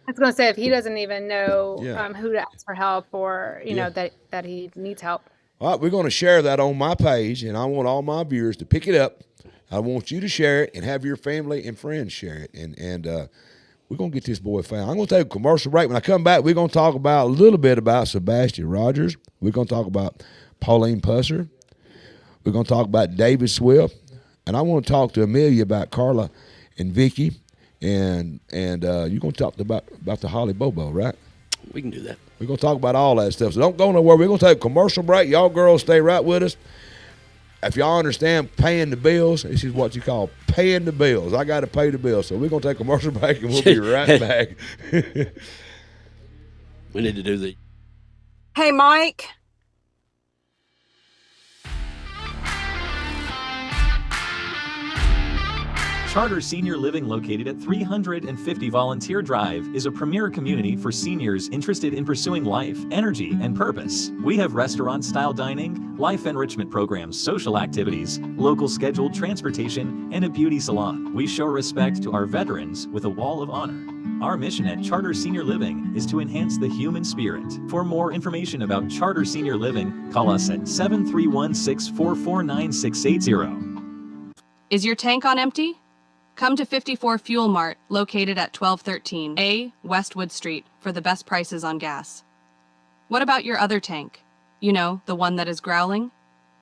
S4: I was going to say, if he doesn't even know who to ask for help, or that he needs help.
S1: All right, we're going to share that on my page, and I want all my viewers to pick it up. I want you to share it and have your family and friends share it, and we're going to get this boy found. I'm going to take a commercial break. When I come back, we're going to talk about a little bit about Sebastian Rogers. We're going to talk about Pauline Pusser. We're going to talk about David Swift, and I want to talk to Amelia about Carla and Vicky, and you're going to talk about the Holly Bobo, right?
S3: We can do that.
S1: We're going to talk about all that stuff. So don't go nowhere. We're going to take a commercial break. Y'all girls stay right with us. If y'all understand paying the bills, this is what you call paying the bills. I got to pay the bills. So we're going to take a commercial break, and we'll be right back.
S3: We need to do the.
S5: Hey, Mike.
S6: Charter Senior Living, located at 350 Volunteer Drive, is a premier community for seniors interested in pursuing life, energy, and purpose. We have restaurant-style dining, life enrichment programs, social activities, local scheduled transportation, and a beauty salon. We show respect to our veterans with a wall of honor. Our mission at Charter Senior Living is to enhance the human spirit. For more information about Charter Senior Living, call us at 731-644-9680.
S5: Is your tank on empty? Come to 54 Fuel Mart, located at 1213 A Westwood Street, for the best prices on gas. What about your other tank? You know, the one that is growling?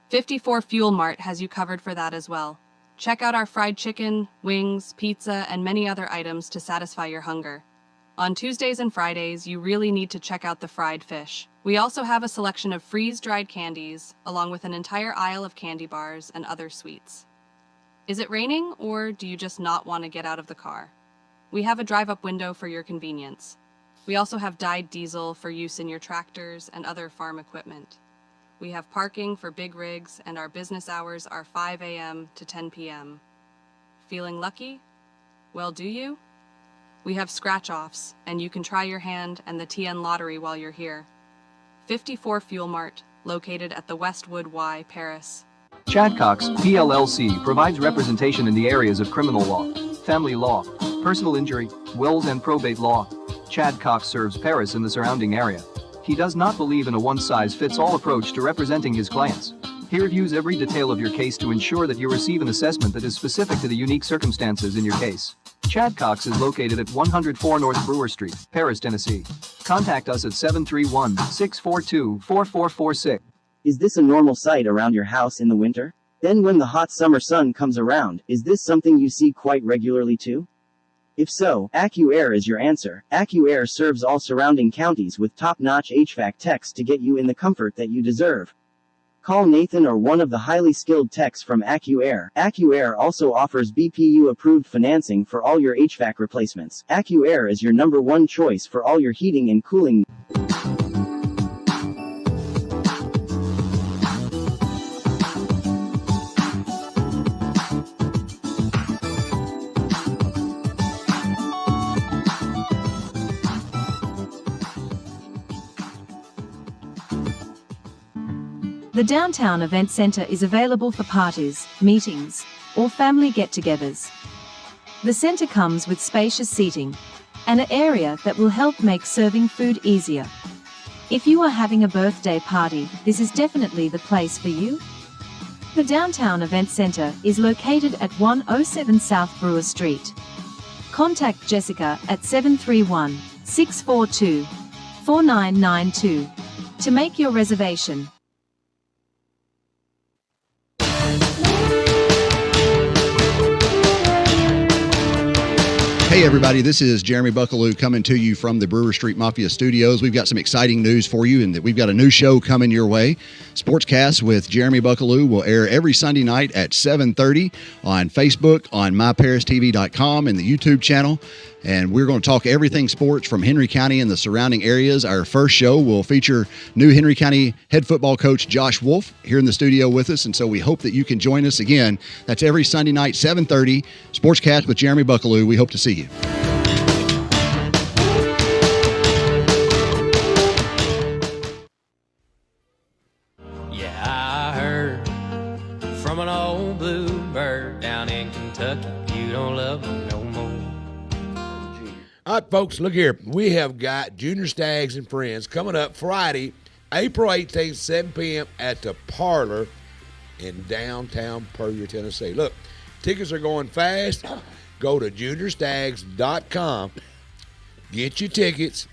S5: 54 Fuel Mart has you covered for that as well. Check out our fried chicken, wings, pizza, and many other items to satisfy your hunger. On Tuesdays and Fridays, you really need to check out the fried fish. We also have a selection of freeze-dried candies, along with an entire aisle of candy bars and other sweets. Is it raining, or do you just not want to get out of the car? We have a drive-up window for your convenience. We also have dyed diesel for use in your tractors and other farm equipment. We have parking for big rigs, and our business hours are 5 a.m. to 10 p.m. Feeling lucky? Well, do you? We have scratch-offs, and you can try your hand and the TN Lottery while you're here. 54 Fuel Mart, located at the Westwood Y, Paris.
S7: Chad Cox, PLLC, provides representation in the areas of criminal law, family law, personal injury, wills and probate law. Chad Cox serves Paris and the surrounding area. He does not believe in a one-size-fits-all approach to representing his clients. He reviews every detail of your case to ensure that you receive an assessment that is specific to the unique circumstances in your case. Chad Cox is located at 104 North Brewer Street, Paris, Tennessee. Contact us at 731-642-4446.
S8: Is this a normal sight around your house in the winter? Then when the hot summer sun comes around, is this something you see quite regularly too? If so, AccuAir is your answer. AccuAir serves all surrounding counties with top-notch HVAC techs to get you in the comfort that you deserve. Call Nathan or one of the highly skilled techs from AccuAir. AccuAir also offers BPU-approved financing for all your HVAC replacements. AccuAir is your #1 choice for all your heating and cooling.
S9: The Downtown Event Center is available for parties, meetings, or family get-togethers. The center comes with spacious seating and an area that will help make serving food easier. If you are having a birthday party, this is definitely the place for you. The Downtown Event Center is located at 107 South Brewer Street. Contact Jessica at 731-642-4992 to make your reservation.
S10: Hey everybody, this is Jeremy Buckaloo coming to you from the Brewer Street Mafia Studios. We've got some exciting news for you, and that we've got a new show coming your way. Sportscast with Jeremy Buckaloo will air every Sunday night at 7:30 on Facebook, on myparistv.com, and the YouTube channel. And we're going to talk everything sports from Henry County and the surrounding areas. Our first show will feature new Henry County head football coach Josh Wolf here in the studio with us. And so we hope that you can join us again. That's every Sunday night, 7:30, Sportscast with Jeremy Buckaloo. We hope to see you.
S11: Yeah, I heard from an old bluebird down in Kentucky, you don't love me no more.
S1: All right, folks, look here. We have got Junior Staggs and Friends coming up Friday, April 18th, 7 p.m. at the Parlor in downtown Puryear, Tennessee. Look, tickets are going fast. Go to juniorstaggs.com, get your tickets,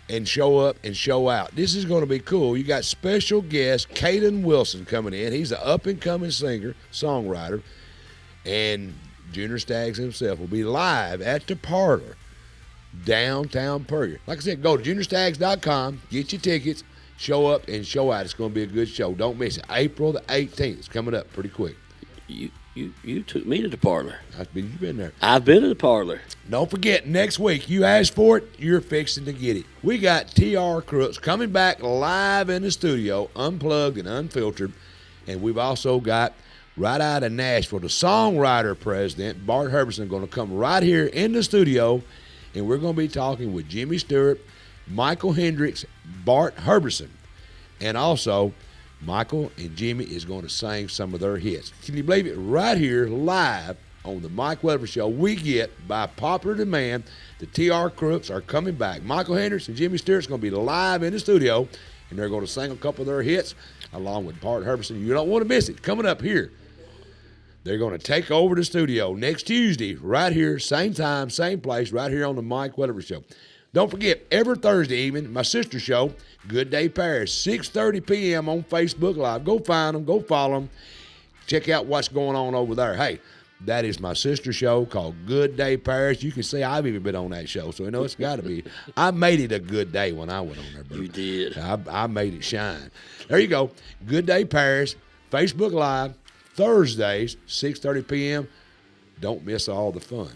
S1: and show up and show out. This is going to be cool. You got special guest Caden Wilson coming in. He's an up-and-coming singer, songwriter, and Junior Staggs himself will be live at the Parlor, downtown Puryear. Like I said, go to juniorstaggs.com, get your tickets, show up and show out. It's going to be a good show. Don't miss it. April the 18th. It's coming up pretty quick.
S3: You took me to the Parlor.
S1: You've been there.
S3: I've been to the Parlor.
S1: Don't forget, next week, you asked for it, you're fixing to get it. We got T.R. Crooks coming back live in the studio, unplugged and unfiltered. And we've also got, right out of Nashville, the songwriter president, Bart Herberson, going to come right here in the studio. And we're going to be talking with Jimmy Stewart, Michael Hendricks, Bart Herberson. And also, Michael and Jimmy is going to sing some of their hits. Can you believe it? Right here, live on the Mike Weatherford Show, we get, by popular demand, the T.R. Crooks are coming back. Michael Hendricks and Jimmy Stewart's going to be live in the studio, and they're going to sing a couple of their hits along with Bart Herberson. You don't want to miss it. Coming up here. They're going to take over the studio next Tuesday, right here, same time, same place, right here on the Mike Weatherford Show. Don't forget, every Thursday evening, my sister show, Good Day Paris, 6:30 p.m. on Facebook Live. Go find them, go follow them, check out what's going on over there. Hey, that is my sister show called Good Day Paris. You can see I've even been on that show, so you know it's got to be. I made it a good day when I went on there, brother.
S3: You did.
S1: I made it shine. There you go. Good Day Paris, Facebook Live, Thursdays, 6:30 p.m. Don't miss all the fun.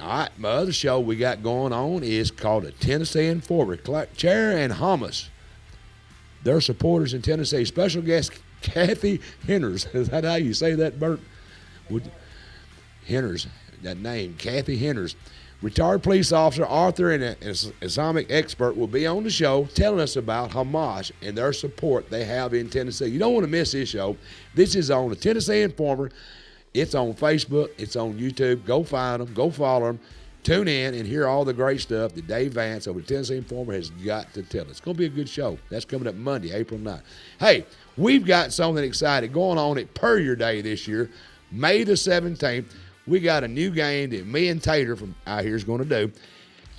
S1: All right, my other show we got going on is called the Tennessee Informer. Chair and Hummus, they're supporters in Tennessee. Special guest Kathy Henners. Is that how you say that, Bert? Henners, that name, Kathy Henners. Retired police officer, author, and an Islamic expert will be on the show telling us about Hamas and their support they have in Tennessee. You don't want to miss this show. This is on the Tennessee Informer. It's on Facebook. It's on YouTube. Go find them. Go follow them. Tune in and hear all the great stuff that Dave Vance over the Tennessee Informer has got to tell us. It's going to be a good show. That's coming up Monday, April 9th. Hey, we've got something exciting going on at Puryear Day this year, May the 17th. We got a new game that me and Tater from out here is going to do.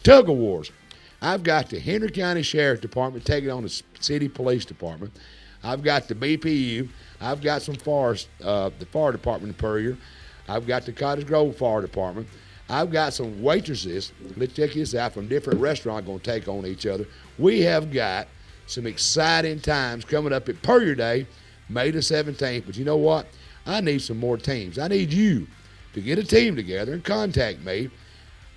S1: Tug of Wars. I've got the Henry County Sheriff Department taking on the City Police Department. I've got the BPU. I've got some the fire department in Puryear. I've got the Cottage Grove Fire Department. I've got some waitresses. Let's check this out from different restaurants going to take on each other. We have got some exciting times coming up at Per Your Day, May the 17th. But you know what? I need some more teams. I need you to get a team together and contact me.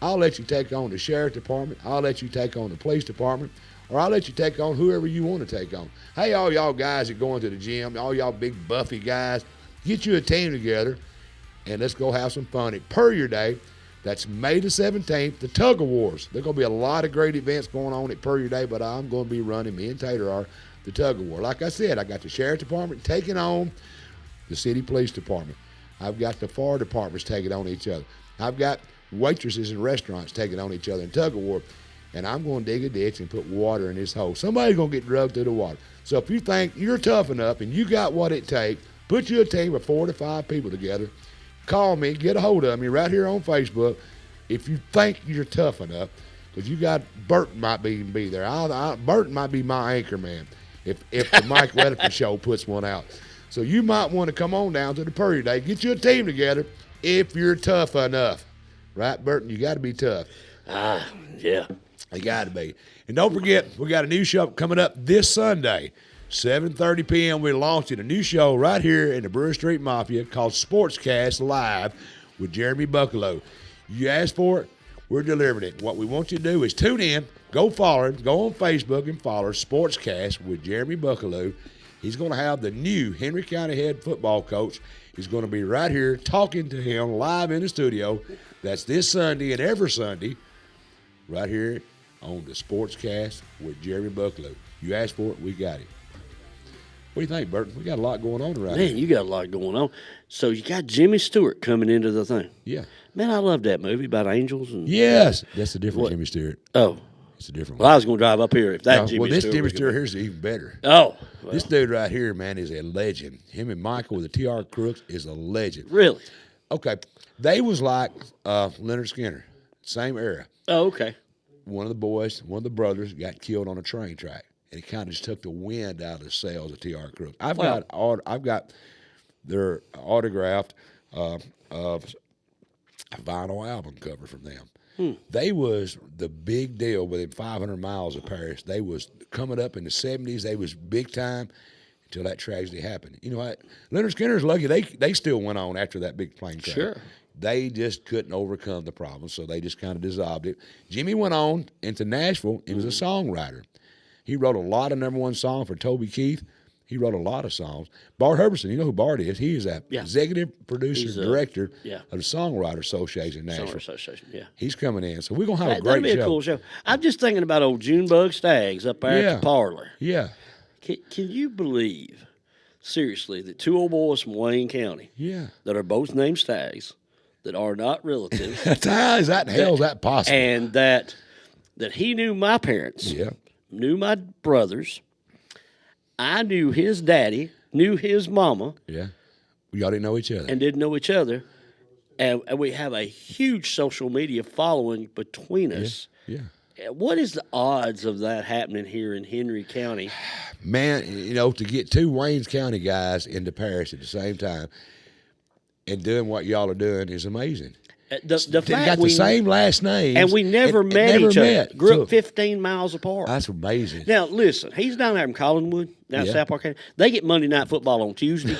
S1: I'll let you take on the sheriff department. I'll let you take on the police department. Or I'll let you take on whoever you want to take on. Hey, all y'all guys that going to the gym, all y'all big buffy guys, get you a team together and let's go have some fun at Per Your Day. That's May the 17th, the Tug of Wars. There's going to be a lot of great events going on at Per Your Day, but I'm going to be running, me and Tater are, the Tug of War. Like I said, I got the sheriff department taking on the city police department. I've got the fire departments taking on each other. I've got waitresses in restaurants taking on each other in tug of war. And I'm going to dig a ditch and put water in this hole. Somebody's going to get drugged through the water. So if you think you're tough enough and you got what it takes, put you a team of 4 to 5 people together. Call me, get a hold of me right here on Facebook if you think you're tough enough. Because you got Burton might be there. Burton might be my anchor man if the Mike Weatherford show puts one out. So you might want to come on down to the Per Your Day, get you a team together if you're tough enough. Right, Burton? You got to be tough.
S3: Yeah.
S1: You got to be. And don't forget, we got a new show coming up this Sunday, 7:30 p.m. We're launching a new show right here in the Brewer Street Mafia called Sportscast Live with Jeremy Buckalow. You asked for it, we're delivering it. What we want you to do is tune in, go follow him, go on Facebook and follow Sportscast with Jeremy Buckalow. He's going to have the new Henry County head football coach. He's going to be right here talking to him live in the studio. That's this Sunday and every Sunday right here on the Sportscast with Jeremy Buckalow. You asked for it, we got it. What do you think, Burton? We got a lot going on around here.
S3: Man, you got a lot going on. So you got Jimmy Stewart coming into the thing.
S1: Yeah.
S3: Man, I love that movie about angels. And
S1: yes. That's a different Jimmy Stewart.
S3: Oh.
S1: It's a different
S3: one.
S1: one.
S3: I was going to drive up here if that Jimmy Stewart.
S1: Well, this Jimmy Stewart here's even better.
S3: Oh. Well.
S1: This dude right here, man, is a legend. Him and Michael with the T.R. Crooks is a legend.
S3: Really?
S1: Okay. They was like Leonard Skinner. Same era.
S3: Oh, okay.
S1: One of the brothers got killed on a train track. And it kind of just took the wind out of the sails of T.R. Crooks. I've got their autographed vinyl album cover from them. They was the big deal within 500 miles of Paris. They was coming up in the 70s. They was big time until that tragedy happened. You know what? Leonard Skinner's lucky. They still went on after that big plane crash.
S3: Sure.
S1: They just couldn't overcome the problem, so they just kind of dissolved it. Jimmy went on into Nashville and was a songwriter. He wrote a lot of #1 songs for Toby Keith. He wrote a lot of songs. Bart Herberson, you know who Bart is. He is an executive producer, director of the Songwriter Association in Nashville.
S3: Songwriter Association, yeah.
S1: He's coming in, so we're going to have a great
S3: That'll be
S1: show.
S3: a cool show. I'm just thinking about old Junebug Staggs up there at the parlor.
S1: Yeah.
S3: Can you believe, seriously, that 2 old boys from Wayne County that are both named Staggs, that are not relatives.
S1: How is that? Hell, is that possible?
S3: And that he knew my parents, knew my brothers. I knew his daddy, knew his mama.
S1: Yeah. We all didn't know each other.
S3: And didn't know each other. And we have a huge social media following between us.
S1: Yeah.
S3: What is the odds of that happening here in Henry County?
S1: Man, you know, to get 2 Waynes County guys into Paris at the same time and doing what y'all are doing is amazing.
S3: The
S1: they
S3: fact
S1: got the same last names.
S3: And we never met each other. Grew up 15 miles apart.
S1: That's amazing.
S3: Now, listen, he's down there in Collinwood, down South Park County. They get Monday Night Football on Tuesday.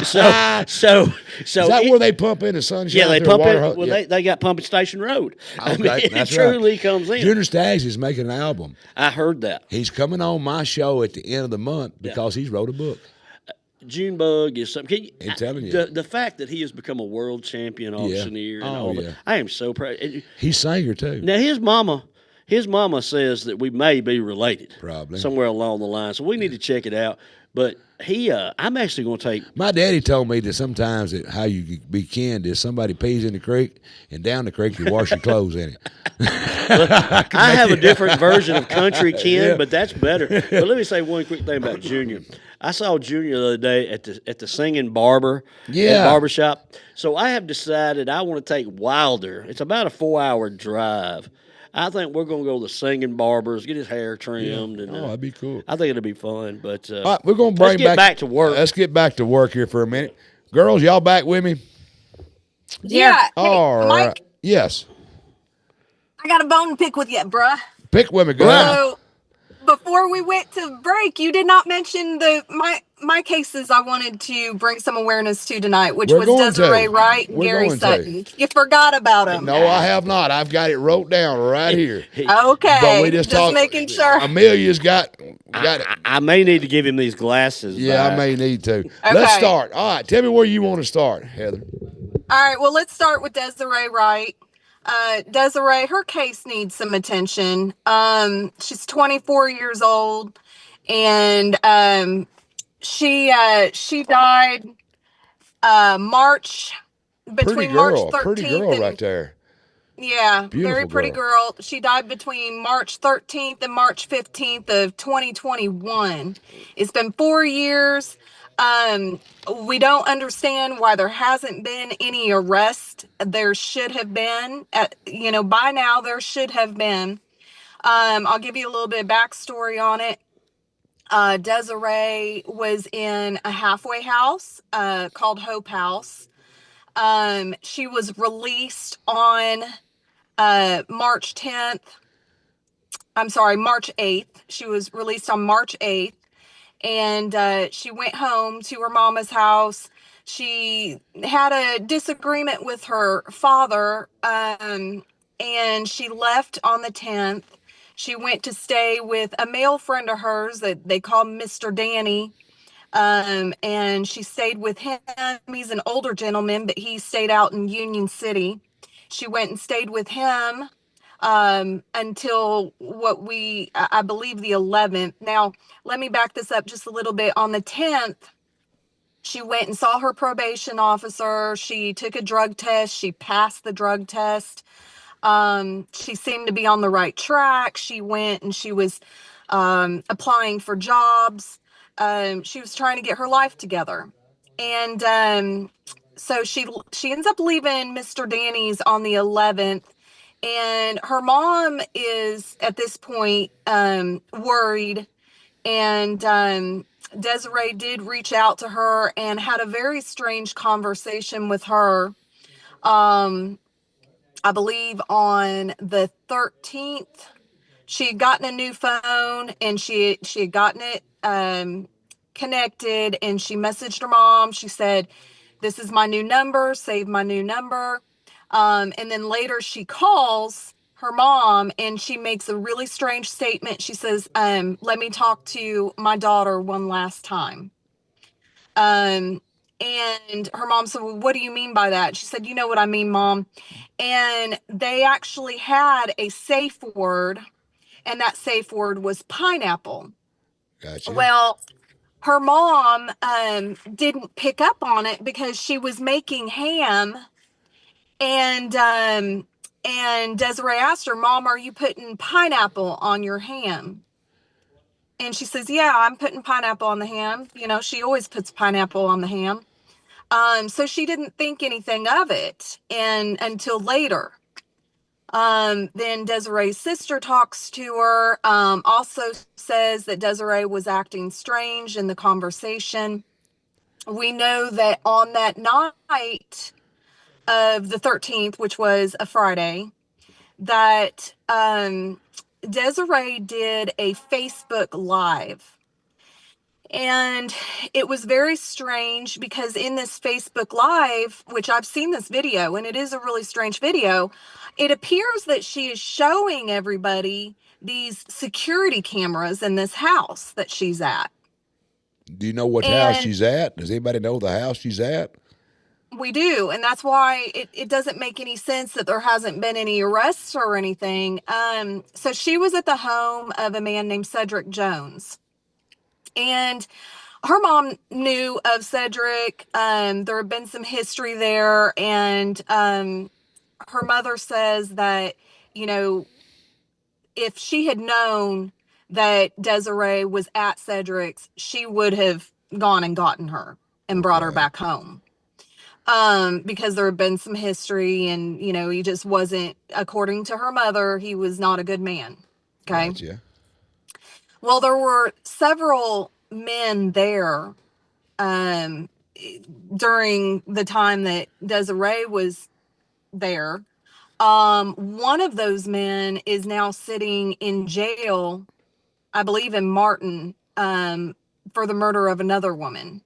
S3: so
S1: is that where they pump in the sunshine?
S3: Yeah, they pump in. Well, they got Pumping Station Road.
S1: Okay,
S3: I mean,
S1: that's
S3: it truly comes in.
S1: Junior Staggs is making an album.
S3: I heard that.
S1: He's coming on my show at the end of the month because he's wrote a book.
S3: Junebug is something.
S1: I'm telling you.
S3: The fact that he has become a world champion auctioneer and all that, I am so proud.
S1: He's singer too.
S3: Now his mama says that we may be related,
S1: probably
S3: somewhere along the line. So we need to check it out. But I'm actually going to take.
S1: My daddy told me that sometimes how you be kin is somebody pees in the creek and down the creek you wash your clothes in it.
S3: I have a different version of country kin, but that's better. But let me say one quick thing about Junior. I saw Junior the other day at the Singing Barber barbershop. So I have decided I want to take Wilder. It's about a 4-hour drive. I think we're going to go to the Singing Barbers, get his hair trimmed. And,
S1: that'd be cool.
S3: I think it'll be fun. But
S1: all right, we're going to
S3: get back to work.
S1: Let's get back to work here for a minute. Girls, y'all back with me?
S5: Yeah. Hey,
S1: all right.
S5: Mike,
S1: yes.
S5: I got a bone to pick with you, bruh.
S1: Pick with me, girl.
S5: So, before we went to break, you did not mention my cases I wanted to bring some awareness to tonight, which
S1: We're
S5: was
S1: going
S5: Desiree
S1: to.
S5: Wright and
S1: We're
S5: Gary
S1: going to.
S5: Sutton. You forgot about them.
S1: No, I have not. I've got it wrote down right here.
S5: Okay,
S1: But we just talked.
S5: making sure.
S1: Amelia's got it.
S3: I may need to give him these glasses.
S1: Yeah, I
S3: back.
S1: may need to.
S5: Okay.
S1: Let's start. All right, tell me where you want to start, Heather.
S5: All right, well, let's start with Desiree Wright. Desiree, her case needs some attention. She's 24 years old, and she died March between March 13th
S1: Pretty girl
S5: and,
S1: right there.
S5: yeah,
S1: Beautiful
S5: very pretty girl. She died between March 13th and March 15th of 2021. It's been 4 years. We don't understand why there hasn't been any arrest. There should have been. By now there should have been. I'll give you a little bit of backstory on it. Desiree was in a halfway house called Hope House. She was released on March 8th. She was released on March 8th. And she went home to her mama's house. She had a disagreement with her father, and she left on the 10th. She went to stay with a male friend of hers that they call Mr. Danny, and she stayed with him. He's an older gentleman, but he stayed out in Union City. She went and stayed with him until I believe the 11th. Now, let me back this up just a little bit. On the 10th, she went and saw her probation officer. She took a drug test. She passed the drug test. She seemed to be on the right track. She went and she was applying for jobs. She was trying to get her life together. And so she ends up leaving Mr. Danny's on the 11th. And her mom is at this point worried, and Desiree did reach out to her and had a very strange conversation with her. I believe on the 13th, she had gotten a new phone, and she had gotten it connected, and she messaged her mom. She said, "This is my new number, save my new number." And then later she calls her mom and she makes a really strange statement. She says, "Let me talk to my daughter one last time." And her mom said, "Well, what do you mean by that?" She said, "You know what I mean, Mom." And they actually had a safe word, and that safe word was pineapple.
S1: Gotcha.
S5: Well, her mom didn't pick up on it because she was making ham. And Desiree asked her, "Mom, are you putting pineapple on your ham?" And she says, "Yeah, I'm putting pineapple on the ham." She always puts pineapple on the ham. So she didn't think anything of it until later. Then Desiree's sister talks to her, also says that Desiree was acting strange in the conversation. We know that on that night of the 13th, which was a Friday, that Desiree did a Facebook Live. And it was very strange because in this Facebook Live, which I've seen this video, and it is a really strange video, it appears that she is showing everybody these security cameras in this house that she's at.
S1: Do you know what house she's at? Does anybody know the house she's at?
S5: We do, and that's why it doesn't make any sense that there hasn't been any arrests or anything. So she was at the home of a man named Cedric Jones. And her mom knew of Cedric. There had been some history there, and her mother says that, if she had known that Desiree was at Cedric's, she would have gone and gotten her and brought her back home. Because there had been some history, and, he just wasn't, according to her mother, he was not a good man. Okay.
S1: Gotcha.
S5: Well, there were several men there, during the time that Desiree was there. One of those men is now sitting in jail, I believe in Martin, for the murder of another woman.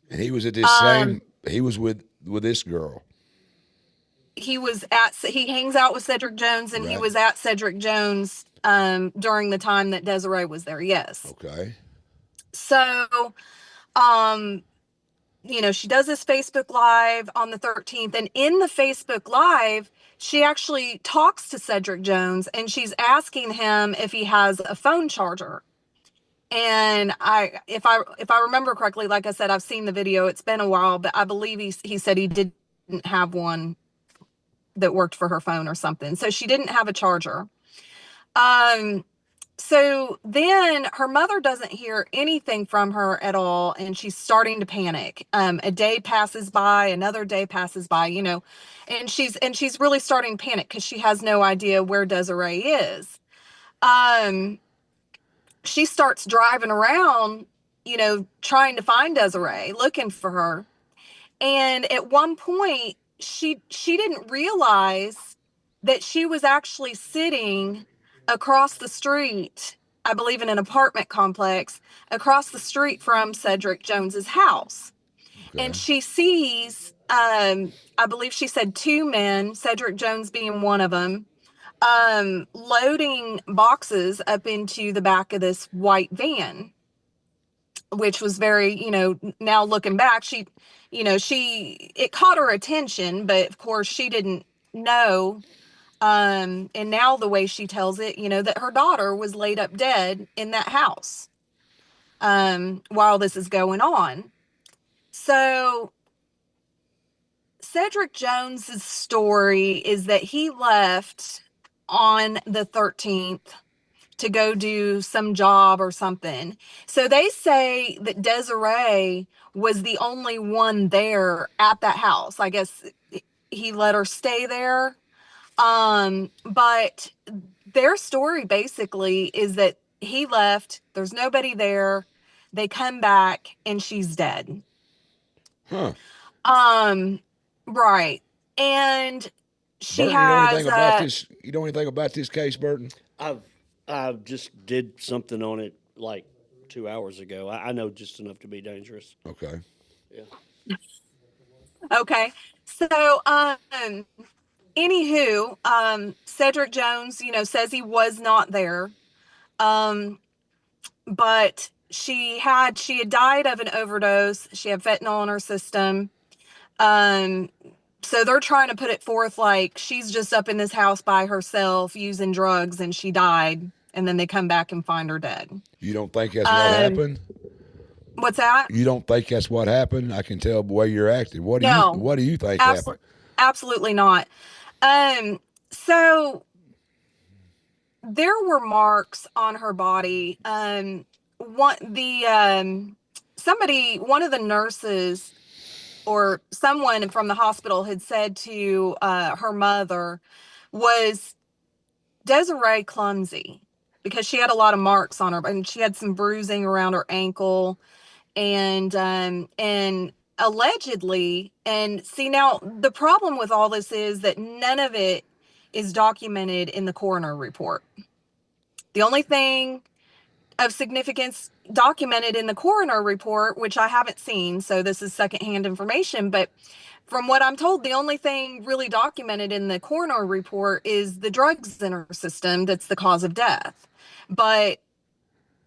S1: And he was at this same. He was with this girl.
S5: He hangs out with Cedric Jones, and he
S1: Right.
S5: was at Cedric Jones during the time that Desiree was there. Yes.
S1: Okay.
S5: So, she does this Facebook Live on the 13th, and in the Facebook Live, she actually talks to Cedric Jones, and she's asking him if he has a phone charger. And if I remember correctly, like I said, I've seen the video. It's been a while, but I believe he said he didn't have one that worked for her phone or something. So she didn't have a charger. So then her mother doesn't hear anything from her at all, and she's starting to panic. A day passes by, another day passes by, and she's really starting to panic because she has no idea where Desiree is. She starts driving around, trying to find Desiree, looking for her. And at one point, she didn't realize that she was actually sitting across the street, I believe in an apartment complex, across the street from Cedric Jones's house. Okay. And she sees, I believe she said 2 men, Cedric Jones being one of them, loading boxes up into the back of this white van, which was very, now looking back, it caught her attention, but of course she didn't know. And now the way she tells it, that her daughter was laid up dead in that house, while this is going on. So Cedric Jones's story is that he left on the 13th to go do some job or something. So they say that Desiree was the only one there at that house. I guess he let her stay there. But their story basically is that he left, there's nobody there, they come back, and she's dead.
S1: Huh.
S5: Right. And she
S1: Burton,
S5: has
S1: you know anything about this case, Burton?
S3: I just did something on it like 2 hours ago. I know just enough to be dangerous.
S1: Okay.
S3: Yeah.
S5: Okay. So, anywho, Cedric Jones, says he was not there. But she had died of an overdose. She had fentanyl in her system. So they're trying to put it forth like she's just up in this house by herself using drugs and she died, and then they come back and find her dead.
S1: You don't think that's what happened?
S5: What's that?
S1: You don't think that's what happened? I can tell the way you're acting. What do you think happened?
S5: Absolutely not. So there were marks on her body. One of the nurses or someone from the hospital had said to her mother, was Desiree clumsy? Because she had a lot of marks on her, and she had some bruising around her ankle, and allegedly, and see, now the problem with all this is that none of it is documented in the coroner report. The only thing of significance documented in the coroner report, which I haven't seen, so this is secondhand information, but from what I'm told, the only thing really documented in the coroner report is the drugs in her system that's the cause of death. But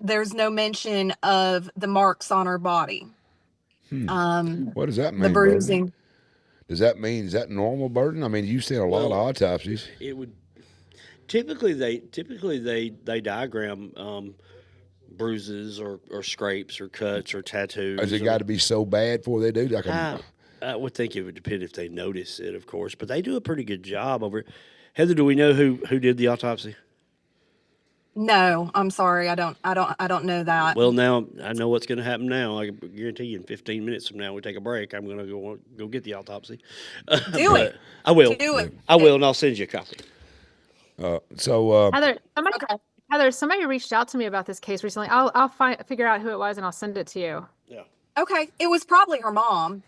S5: there's no mention of the marks on her body.
S1: What does that mean?
S5: The bruising.
S1: Is that normal, Burton? I mean, you've seen a lot of autopsies.
S3: It would typically they diagram bruises or scrapes or cuts or tattoos.
S1: Has it got to be so bad before they do?
S3: I would think it would depend if they notice it, of course, but they do a pretty good job over it. Heather, do we know who did the autopsy?
S5: No, I'm sorry. I don't know that.
S3: Well, now I know what's going to happen now. I guarantee you in 15 minutes from now, we take a break, I'm going to go get the autopsy.
S5: Do it.
S3: I will.
S5: Do it.
S3: I will, and I'll send you a copy.
S4: Heather, somebody reached out to me about this case recently. I'll figure out who it was and I'll send it to you.
S3: Yeah.
S5: Okay. It was probably her mom.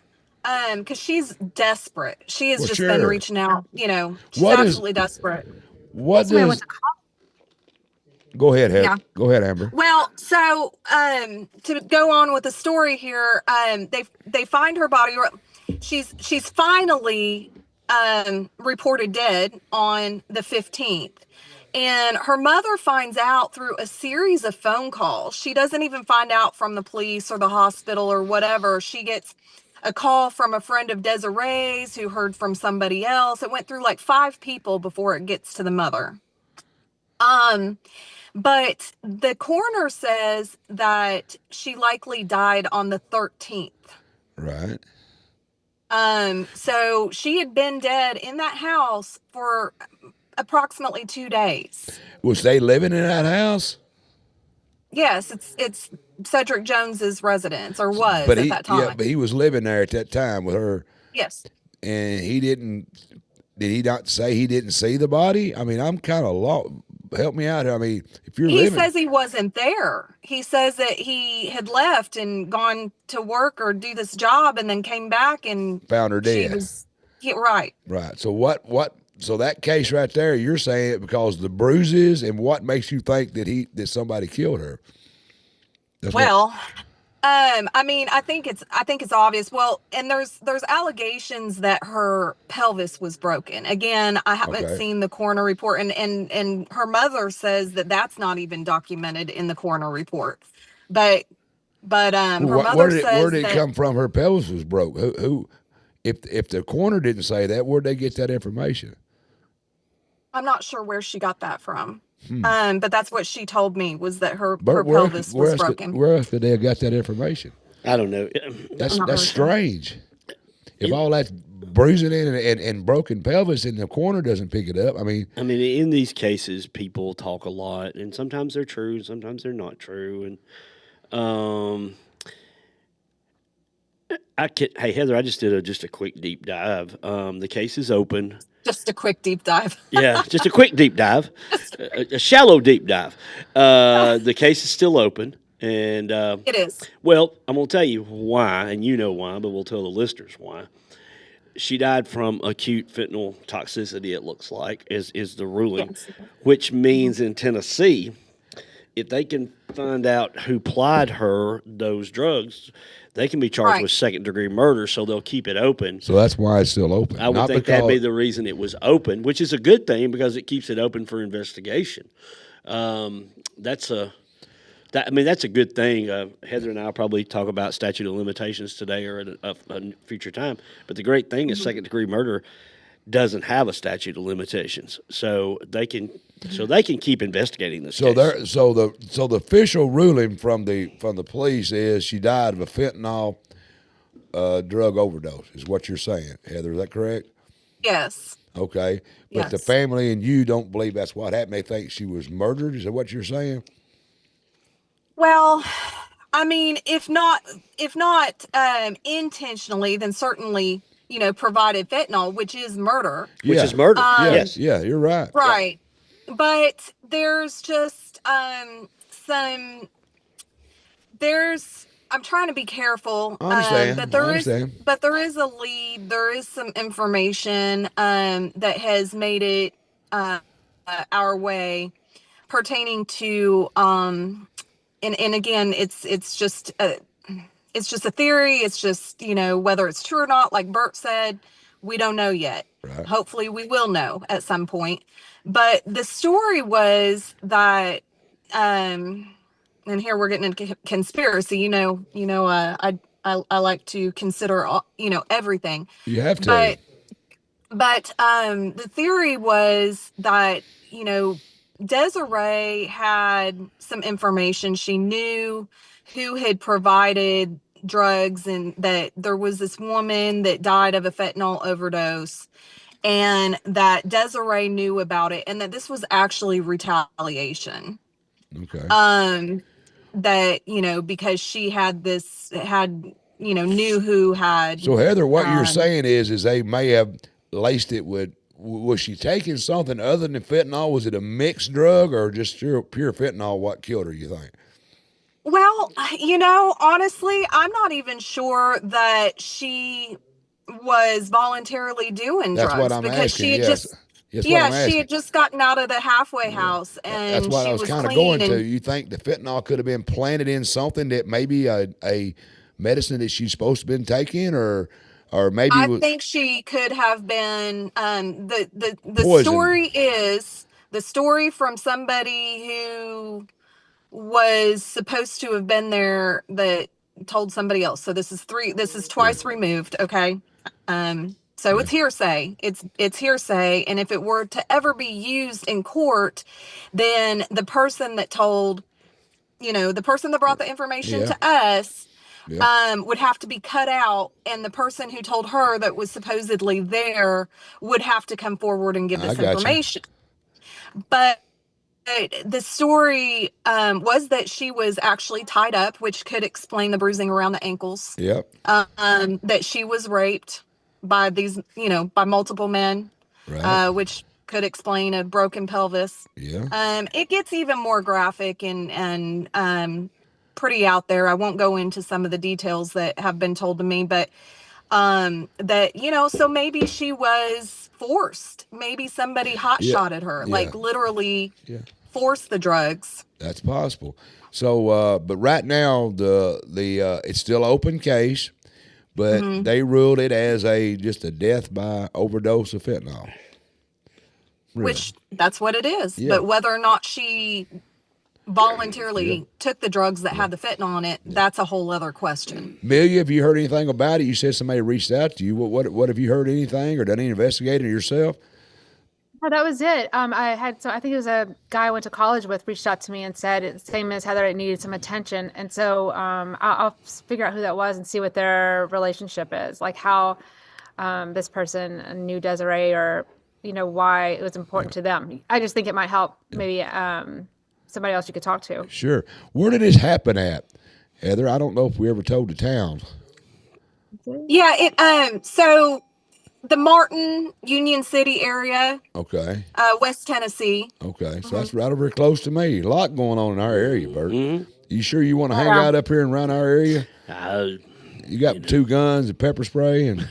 S5: Because she's desperate. She has been reaching out. She's absolutely desperate.
S1: Go ahead, Heather.
S5: Yeah.
S1: Go ahead, Amber.
S5: Well, so to go on with the story here, they find her body. She's finally reported dead on the 15th. And her mother finds out through a series of phone calls. She doesn't even find out from the police or the hospital or whatever. She gets a call from a friend of Desiree's who heard from somebody else. It went through like 5 people before it gets to the mother. But the coroner says that she likely died on the 13th.
S1: Right.
S5: So she had been dead in that house for approximately 2 days.
S1: Was they living in that house?
S5: Yes, it's Cedric Jones's residence, or was
S1: But
S5: at that time.
S1: Yeah, but he was living there at that time with her.
S5: Yes.
S1: And did he not say he didn't see the body? I mean, I'm kind of lost. Help me out here. I mean, if you're
S5: He
S1: living.
S5: says he wasn't there. He says that he had left and gone to work or do this job and then came back and
S1: found her dead.
S5: Right.
S1: Right. So so that case right there, you're saying it because of the bruises, and what makes you think that somebody killed her?
S5: I mean, I think it's obvious. Well, and there's allegations that her pelvis was broken. Again, I haven't seen the coroner report, and her mother says that that's not even documented in the coroner report. But her mother says
S1: where did it come from? Her pelvis was broke. Who? If the coroner didn't say that, where'd they get that information?
S5: I'm not sure where she got that from. But that's what she told me, was that her pelvis was broken.
S1: Where else could they have got that information?
S3: I don't know.
S1: That's strange. If all that's bruising and broken pelvis and the coroner doesn't pick it up, I mean,
S3: in these cases, people talk a lot, and sometimes they're true, and sometimes they're not true. And hey Heather, I just did just a quick deep dive. The case is open.
S5: Just a quick deep dive.
S3: Yeah, just a quick deep dive, a shallow deep dive. The case is still open, and
S5: it is.
S3: Well, I'm gonna tell you why, and you know why, but we'll tell the listeners why. She died from acute fentanyl toxicity. It looks like is the ruling, yes. Which means in Tennessee, if they can find out who plied her those drugs, they can be charged with second-degree murder, so they'll keep it open.
S1: So that's why it's still open.
S3: I would think that'd be the reason it was open, which is a good thing because it keeps it open for investigation. That's a good thing. Heather and I will probably talk about statute of limitations today or at a future time. But the great thing is second-degree murder doesn't have a statute of limitations, so they can keep investigating this case.
S1: So the official ruling from the police is she died of a fentanyl drug overdose. Is what you're saying, Heather? Is that correct?
S5: Yes.
S1: Okay, but the family and you don't believe that's what happened. They think she was murdered. Is that what you're saying?
S5: Well, I mean, if not intentionally, then certainly, provided fentanyl, which is murder.
S3: Which is murder. Yes.
S1: Yeah, you're right.
S5: Right. Yeah. But there's just I'm trying to be careful.
S1: I
S5: understand. But there is a lead. There is some information that has made it our way pertaining to and again, it's just a theory. It's just, whether it's true or not, like Burt said, we don't know yet. Right. Hopefully we will know at some point. But the story was that, and here we're getting into conspiracy, I like to consider, everything.
S1: You have to.
S5: But the theory was that, Desiree had some information. She knew who had provided drugs and that there was this woman that died of a fentanyl overdose and that Desiree knew about it and that this was actually retaliation.
S1: Okay.
S5: That, because she knew who had.
S1: So Heather, what you're saying is they may have laced it with, was she taking something other than fentanyl? Was it a mixed drug or just pure fentanyl? What killed her, you think?
S5: Well, honestly, I'm not even sure that she was voluntarily doing drugs.
S1: That's what I'm asking, yes. That's what
S5: Yeah,
S1: I'm
S5: she
S1: asking.
S5: had just gotten out of the halfway house,
S1: That's
S5: and
S1: what
S5: she
S1: I was
S5: was
S1: kind of
S5: clean.
S1: going to. You think the fentanyl could have been planted in something that maybe a medicine that she's supposed to have been taking, or maybe
S5: I
S1: was
S5: think she could have been. The
S1: poison.
S5: story is the story from somebody who was supposed to have been there that told somebody else. So this is twice removed, okay? So it's hearsay. It's hearsay, and if it were to ever be used in court, then the person that told, the person that brought the information
S1: Yeah.
S5: to us
S1: Yeah.
S5: would have to be cut out, and the person who told her that was supposedly there would have to come forward and give
S1: I
S5: this
S1: got you.
S5: information. But the story was that she was actually tied up, which could explain the bruising around the ankles.
S1: Yep.
S5: That she was raped by by multiple men,
S1: Right.
S5: which could explain a broken pelvis.
S1: Yeah.
S5: It gets even more graphic and pretty out there. I won't go into some of the details that have been told to me, but so maybe she was forced. Maybe somebody hot
S1: Yeah.
S5: shotted her,
S1: Yeah.
S5: like literally
S1: Yeah.
S5: forced the drugs.
S1: That's possible. So, but right now the it's still open case, but
S5: Mm-hmm.
S1: they ruled it as just a death by overdose of fentanyl. Really?
S5: Which that's what it is.
S1: Yeah.
S5: But whether or not she voluntarily took the drugs that had the fentanyl on it, that's a whole other question.
S1: Amelia, have you heard anything about it? You said somebody reached out to you. What have you heard anything or done any investigating yourself?
S4: Oh, that was it. I think it was a guy I went to college with reached out to me and said, same as Heather, it needed some attention. And so I'll figure out who that was and see what their relationship is, like how this person knew Desiree, or, why it was important to them. I just think it might help maybe somebody else you could talk to.
S1: Sure. Where did this happen at, Heather? I don't know if we ever told the town.
S5: Yeah, so the Martin, Union City area,
S1: Okay.
S5: West Tennessee.
S1: Okay. So that's right over close to me. A lot going on in our area, Bert. You sure you want to hang out up here and around our area? You got 2 guns, a pepper spray, and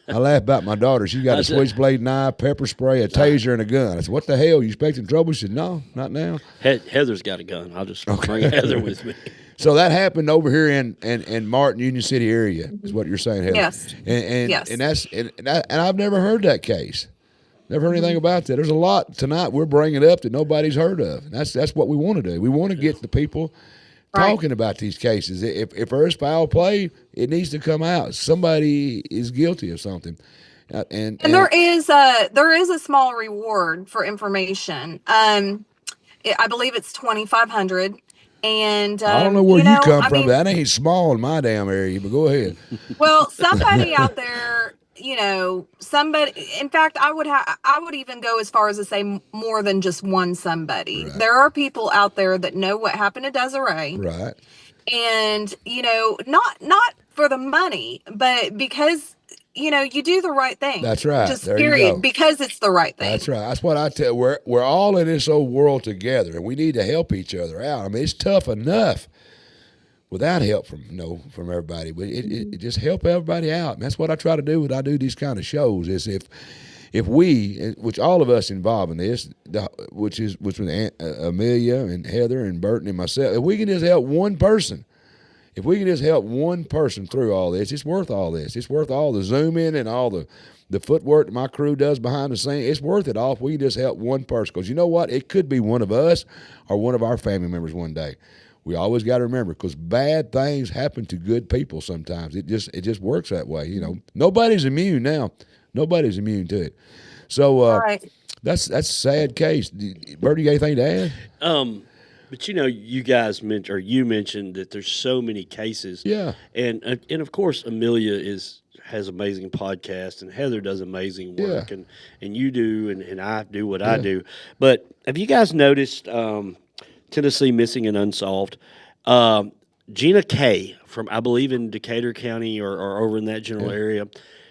S1: I laugh about my daughter. She got a switchblade knife, pepper spray, a taser, and a gun. I said, what the hell? You expecting trouble? She said, no, not now.
S3: Heather's got a gun. I'll just bring Heather with me.
S1: So that happened over here in Martin, Union City area, is what you're saying, Heather.
S5: Yes.
S1: And
S5: Yes.
S1: and I've never heard that case. Never heard anything about that. There's a lot tonight we're bringing up that nobody's heard of. And that's what we want to do. We want to get the people talking about these cases. If there's foul play, it needs to come out. Somebody is guilty of something. And
S5: there is a small reward for information. I believe it's $2,500. And
S1: I don't know where you come from,
S5: mean,
S1: but that ain't small in my damn area, but go ahead.
S5: Well, somebody out there, somebody, in fact, I would even go as far as to say more than just one somebody.
S1: Right.
S5: There are people out there that know what happened to Desiree.
S1: Right.
S5: And, not for the money, but because, you do the right thing.
S1: That's right.
S5: Just
S1: There you
S5: period,
S1: go.
S5: because it's the right thing.
S1: That's right. That's what I tell. We're all in this old world together, and we need to help each other out. I mean, it's tough enough without help from everybody, but it just help everybody out. And that's what I try to do when I do these kind of shows. Is if we, which all of us involved in this, which was Amelia and Heather and Burton and myself, if we can just help one person. If we can just help one person through all this, it's worth all this. It's worth all the zoom in and all the footwork that my crew does behind the scenes. It's worth it all if we can just help one person. Because you know what? It could be one of us or one of our family members one day. We always got to remember, because bad things happen to good people sometimes. It just works that way. Nobody's immune now. Nobody's immune to it. So
S5: Right.
S1: that's a sad case. Bert, you got anything to add?
S3: But you guys you mentioned that there's so many cases.
S1: Yeah.
S3: And of course Amelia has amazing podcasts, and Heather does amazing work,
S1: Yeah.
S3: and you do, and I do what I do. But have you guys noticed Tennessee Missing and Unsolved? Gina Kay from, I believe, in Decatur County or over in that general area.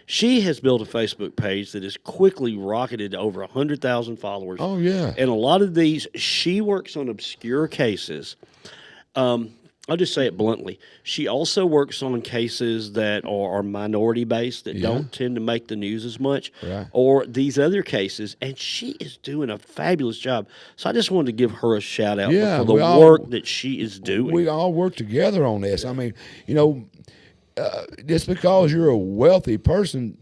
S3: She has built a Facebook page that has quickly rocketed to over 100,000 followers.
S1: Oh, yeah.
S3: And a lot of these, she works on obscure cases. I'll just say it bluntly. She also works on cases that are minority based that don't tend to make the news as much, or these other cases, and she is doing a fabulous job. So I just wanted to give her a shout out for the work that she is doing.
S1: We all work together on this. I mean, just because you're a wealthy person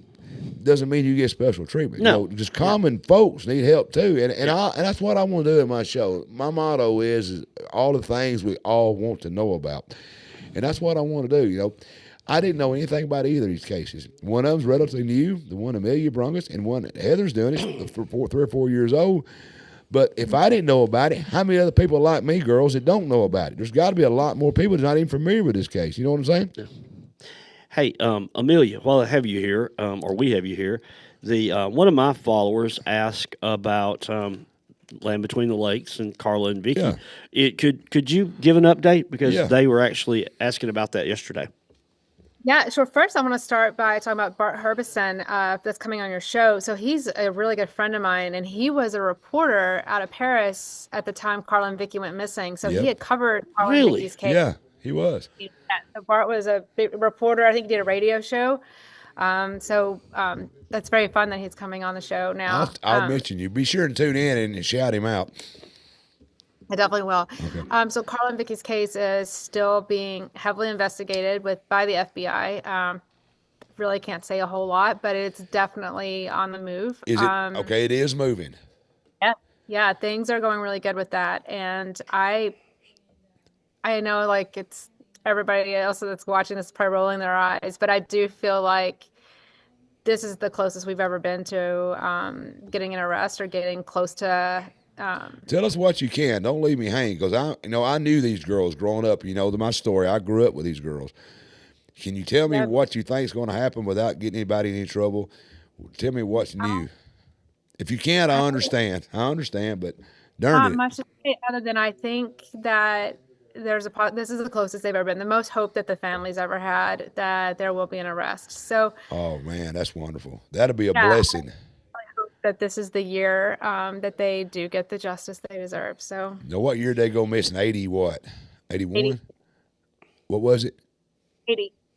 S1: doesn't mean you get special treatment.
S3: No.
S1: Just common folks need help too, and that's what I want to do in my show. My motto is all the things we all want to know about, and that's what I want to do. I didn't know anything about either of these cases. One of them's relatively new, the one Amelia brung us, and one Heather's doing it for 3 or 4 years old. But if I didn't know about it, how many other people like me, girls, that don't know about it? There's got to be a lot more people that's not even familiar with this case. You know what I'm saying?
S3: Yeah. Hey, Amelia, while I have you here, or we have you here, one of my followers asked about Land Between the Lakes and Carla and Vicky.
S1: Yeah.
S3: Could you give an update? Because they were actually asking about that yesterday.
S4: Yeah, sure. First, I want to start by talking about Bart Herbison that's coming on your show. So he's a really good friend of mine, and he was a reporter out of Paris at the time Carla and Vicky went missing. So he had covered Carla and Vicky's case.
S1: Yeah, he was.
S4: So Bart was a big reporter. I think he did a radio show. That's very fun that he's coming on the show now.
S1: I'll mention you. Be sure to tune in and shout him out.
S4: I definitely will.
S1: Okay.
S4: So Carla and Vicky's case is still being heavily investigated by the FBI. Really can't say a whole lot, but it's definitely on the move.
S1: Is it okay? It is moving.
S4: Yeah, things are going really good with that, and I know like it's everybody else that's watching this is probably rolling their eyes, but I do feel like this is the closest we've ever been to getting an arrest or getting close to.
S1: Tell us what you can. Don't leave me hanging, because I knew these girls growing up. My story. I grew up with these girls. Can you tell me what you think is going to happen without getting anybody in any trouble? Tell me what's new. If you can't, I understand. but darn
S4: not
S1: it.
S4: much to say other than I think that this is the closest they've ever been. The most hope that the family's ever had that there will be an arrest. So.
S1: Oh man, that's wonderful. That'll be a blessing.
S4: I hope that this is the year that they do get the justice they deserve. So.
S1: What year did they go missing? 80 what? 81?
S4: 80.
S1: What was it?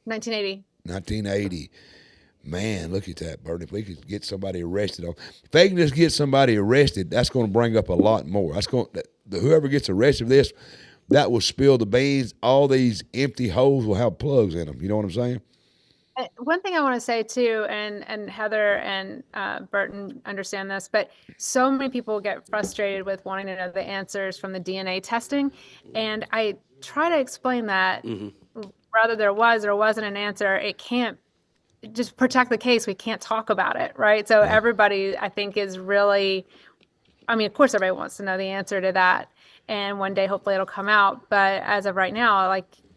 S4: 1980.
S1: 1980. Man, look at that, Bert. If we could get somebody arrested if they can just get somebody arrested, that's going to bring up a lot more. Whoever gets arrested for this, that will spill the beans. All these empty holes will have plugs in them. You know what I'm saying?
S4: One thing I want to say too, and Heather and Burton understand this, but so many people get frustrated with wanting to know the answers from the DNA testing, and I try to explain that whether there was or wasn't an answer, it can't just protect the case. We can't talk about it, right? So everybody, I think, is really, of course, everybody wants to know the answer to that. And one day, hopefully, it'll come out. But as of right now,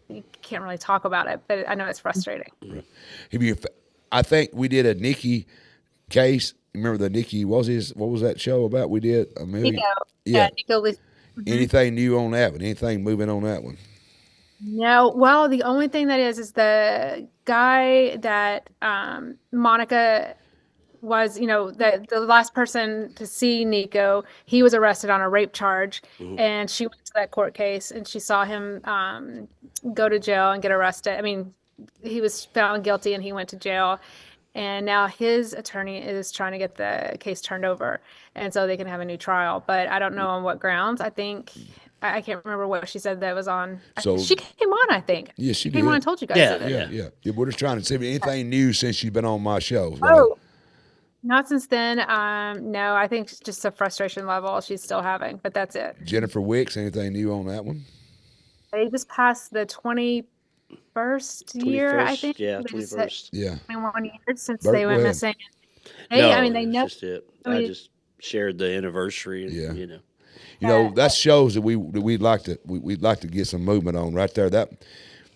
S4: you can't really talk about it. But I know it's frustrating.
S1: I think we did a Nikki case. Remember the Nikki? What was that show about? We did
S4: Nico.
S1: Nico. Anything new on that one? Anything moving on that one?
S4: No. Well, the only thing that is the guy that Monica was, the last person to see Nico, he was arrested on a rape charge, and she went to that court case and she saw him go to jail and get arrested. He was found guilty and he went to jail, and now his attorney is trying to get the case turned over, and so they can have a new trial. But I don't know on what grounds. I think I can't remember what she said that was on.
S1: So
S4: she came on, I think.
S1: Yeah, she
S4: came
S1: did.
S4: on and told you guys.
S1: Yeah. We're just trying to see if anything new since she's been on my show.
S4: Not since then. No, I think it's just a frustration level she's still having, but that's it.
S1: Jennifer Wicks, anything new on that one?
S4: They just passed the 21st year, I think.
S3: Yeah, 21st.
S1: Yeah.
S4: 21 years since
S1: Bert,
S4: they went missing.
S3: They know.
S4: Just
S3: it. I just shared the anniversary. And,
S1: that shows that we'd like to get some movement on right there. That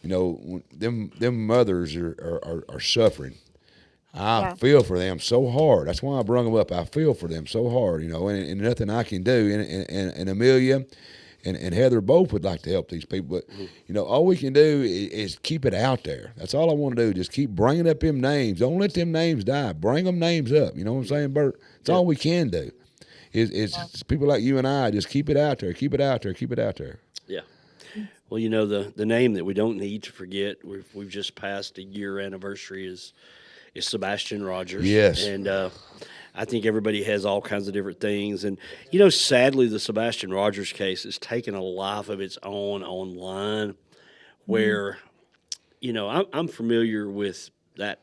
S1: them mothers are suffering. I feel for them so hard. That's why I brung them up. I feel for them so hard, and nothing I can do. And Amelia and Heather both would like to help these people. But, all we can do is keep it out there. That's all I want to do. Just keep bringing up them names. Don't let them names die. Bring them names up. You know what I'm saying, Bert? It's all we can do. It's people like you and I just keep it out there. Keep it out there. Keep it out there.
S3: Yeah. Well, the name that we don't need to forget, we've just passed a year anniversary is Sebastian Rogers.
S1: Yes.
S3: And I think everybody has all kinds of different things. And, sadly, the Sebastian Rogers case has taken a life of its own online where, I'm familiar with that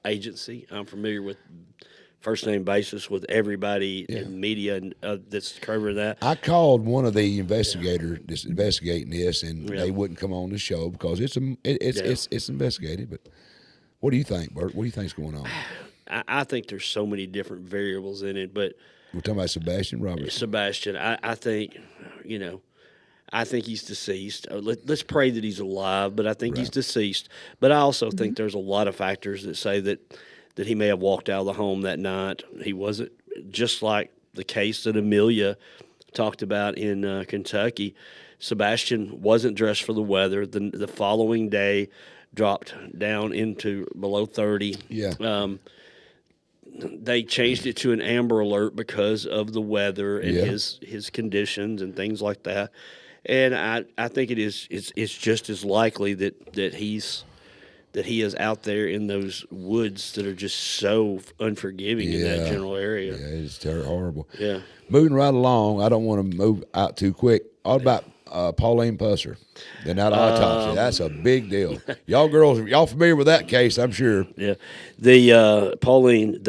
S3: agency. I'm familiar with first name basis with everybody in media that's covering that.
S1: I called one of the investigators that's investigating this, and they wouldn't come on the show because it's investigated. But what do you think, Bert? What do you think's going on?
S3: I think there's so many different variables in it, but
S1: we're talking about Sebastian Roberts.
S3: Sebastian, I think, I think he's deceased. Let's pray that he's alive, but I think he's deceased. But I also think there's a lot of factors that say that he may have walked out of the home that night. He wasn't, just like the case that Amelia talked about in Kentucky. Sebastian wasn't dressed for the weather. The following day dropped down into below 30.
S1: Yeah.
S3: They changed it to an amber alert because of the weather and his conditions and things like that. And I think it's just as likely that he is out there in those woods that are just so unforgiving in that general area.
S1: Yeah, it's horrible.
S3: Yeah.
S1: Moving right along, I don't want to move out too quick. All about Pauline Pusser, the night autopsy. That's a big deal. Y'all girls, y'all familiar with that case, I'm sure.
S3: Yeah. The Pauline,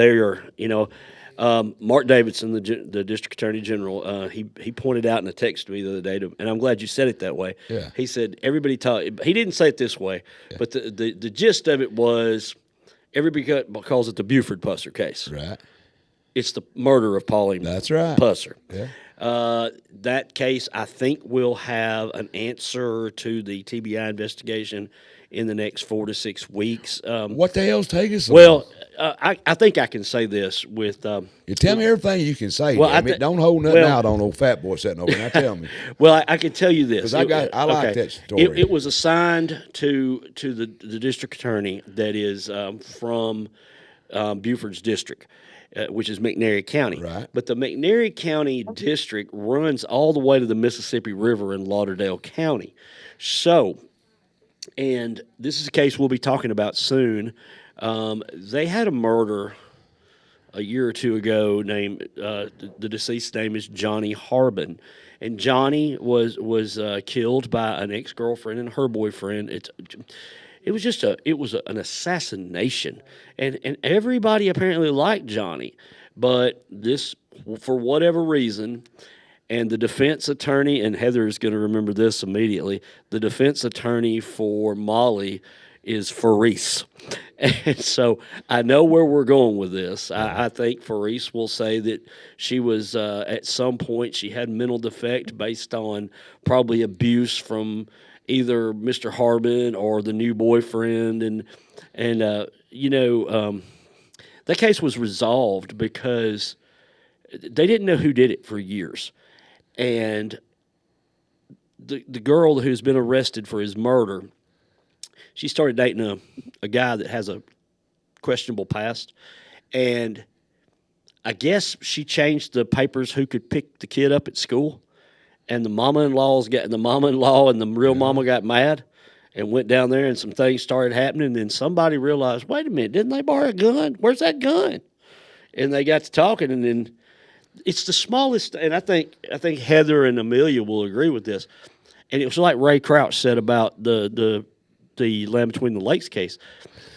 S3: Mark Davidson, the district attorney general, he pointed out in a text to me the other day, and I'm glad you said it that way.
S1: Yeah.
S3: He said everybody he didn't say it this way, but the gist of it was everybody calls it the Buford Pusser case.
S1: Right.
S3: It's the murder of Pauline.
S1: That's right.
S3: Pusser.
S1: Yeah.
S3: That case, I think, will have an answer to the TBI investigation in the next 4 to 6 weeks.
S1: What the hell's taking so
S3: long? I think I can say this with.
S1: You tell me everything you can say.
S3: Well,
S1: don't hold nothing out on old fat boy sitting over there. Now tell me.
S3: Well, I can tell you this.
S1: Because I like that story.
S3: It was assigned to the district attorney that is from Buford's district. Which is McNairy County.
S1: Right.
S3: But the McNairy County district runs all the way to the Mississippi River in Lauderdale County. So, and this is a case we'll be talking about soon. They had a murder a year or two ago named, the deceased name is Johnny Harbin. And Johnny was killed by an ex-girlfriend and her boyfriend. It was an assassination, and everybody apparently liked Johnny, but this, for whatever reason, and the defense attorney, and Heather is going to remember this immediately, the defense attorney for Molly is Faris. And so I know where we're going with this. I think Faris will say that she was, at some point, she had mental defect based on probably abuse from either Mr. Harbin or the new boyfriend, and that case was resolved because they didn't know who did it for years, and the girl who's been arrested for his murder, she started dating a guy that has a questionable past, and I guess she changed the papers who could pick the kid up at school. And the mama-in-law and the real mama got mad and went down there, and some things started happening. And then somebody realized, wait a minute, didn't they borrow a gun? Where's that gun? And they got to talking, and then it's the smallest. And I think Heather and Amelia will agree with this. And it was like Ray Crouch said about the Land Between the Lakes case.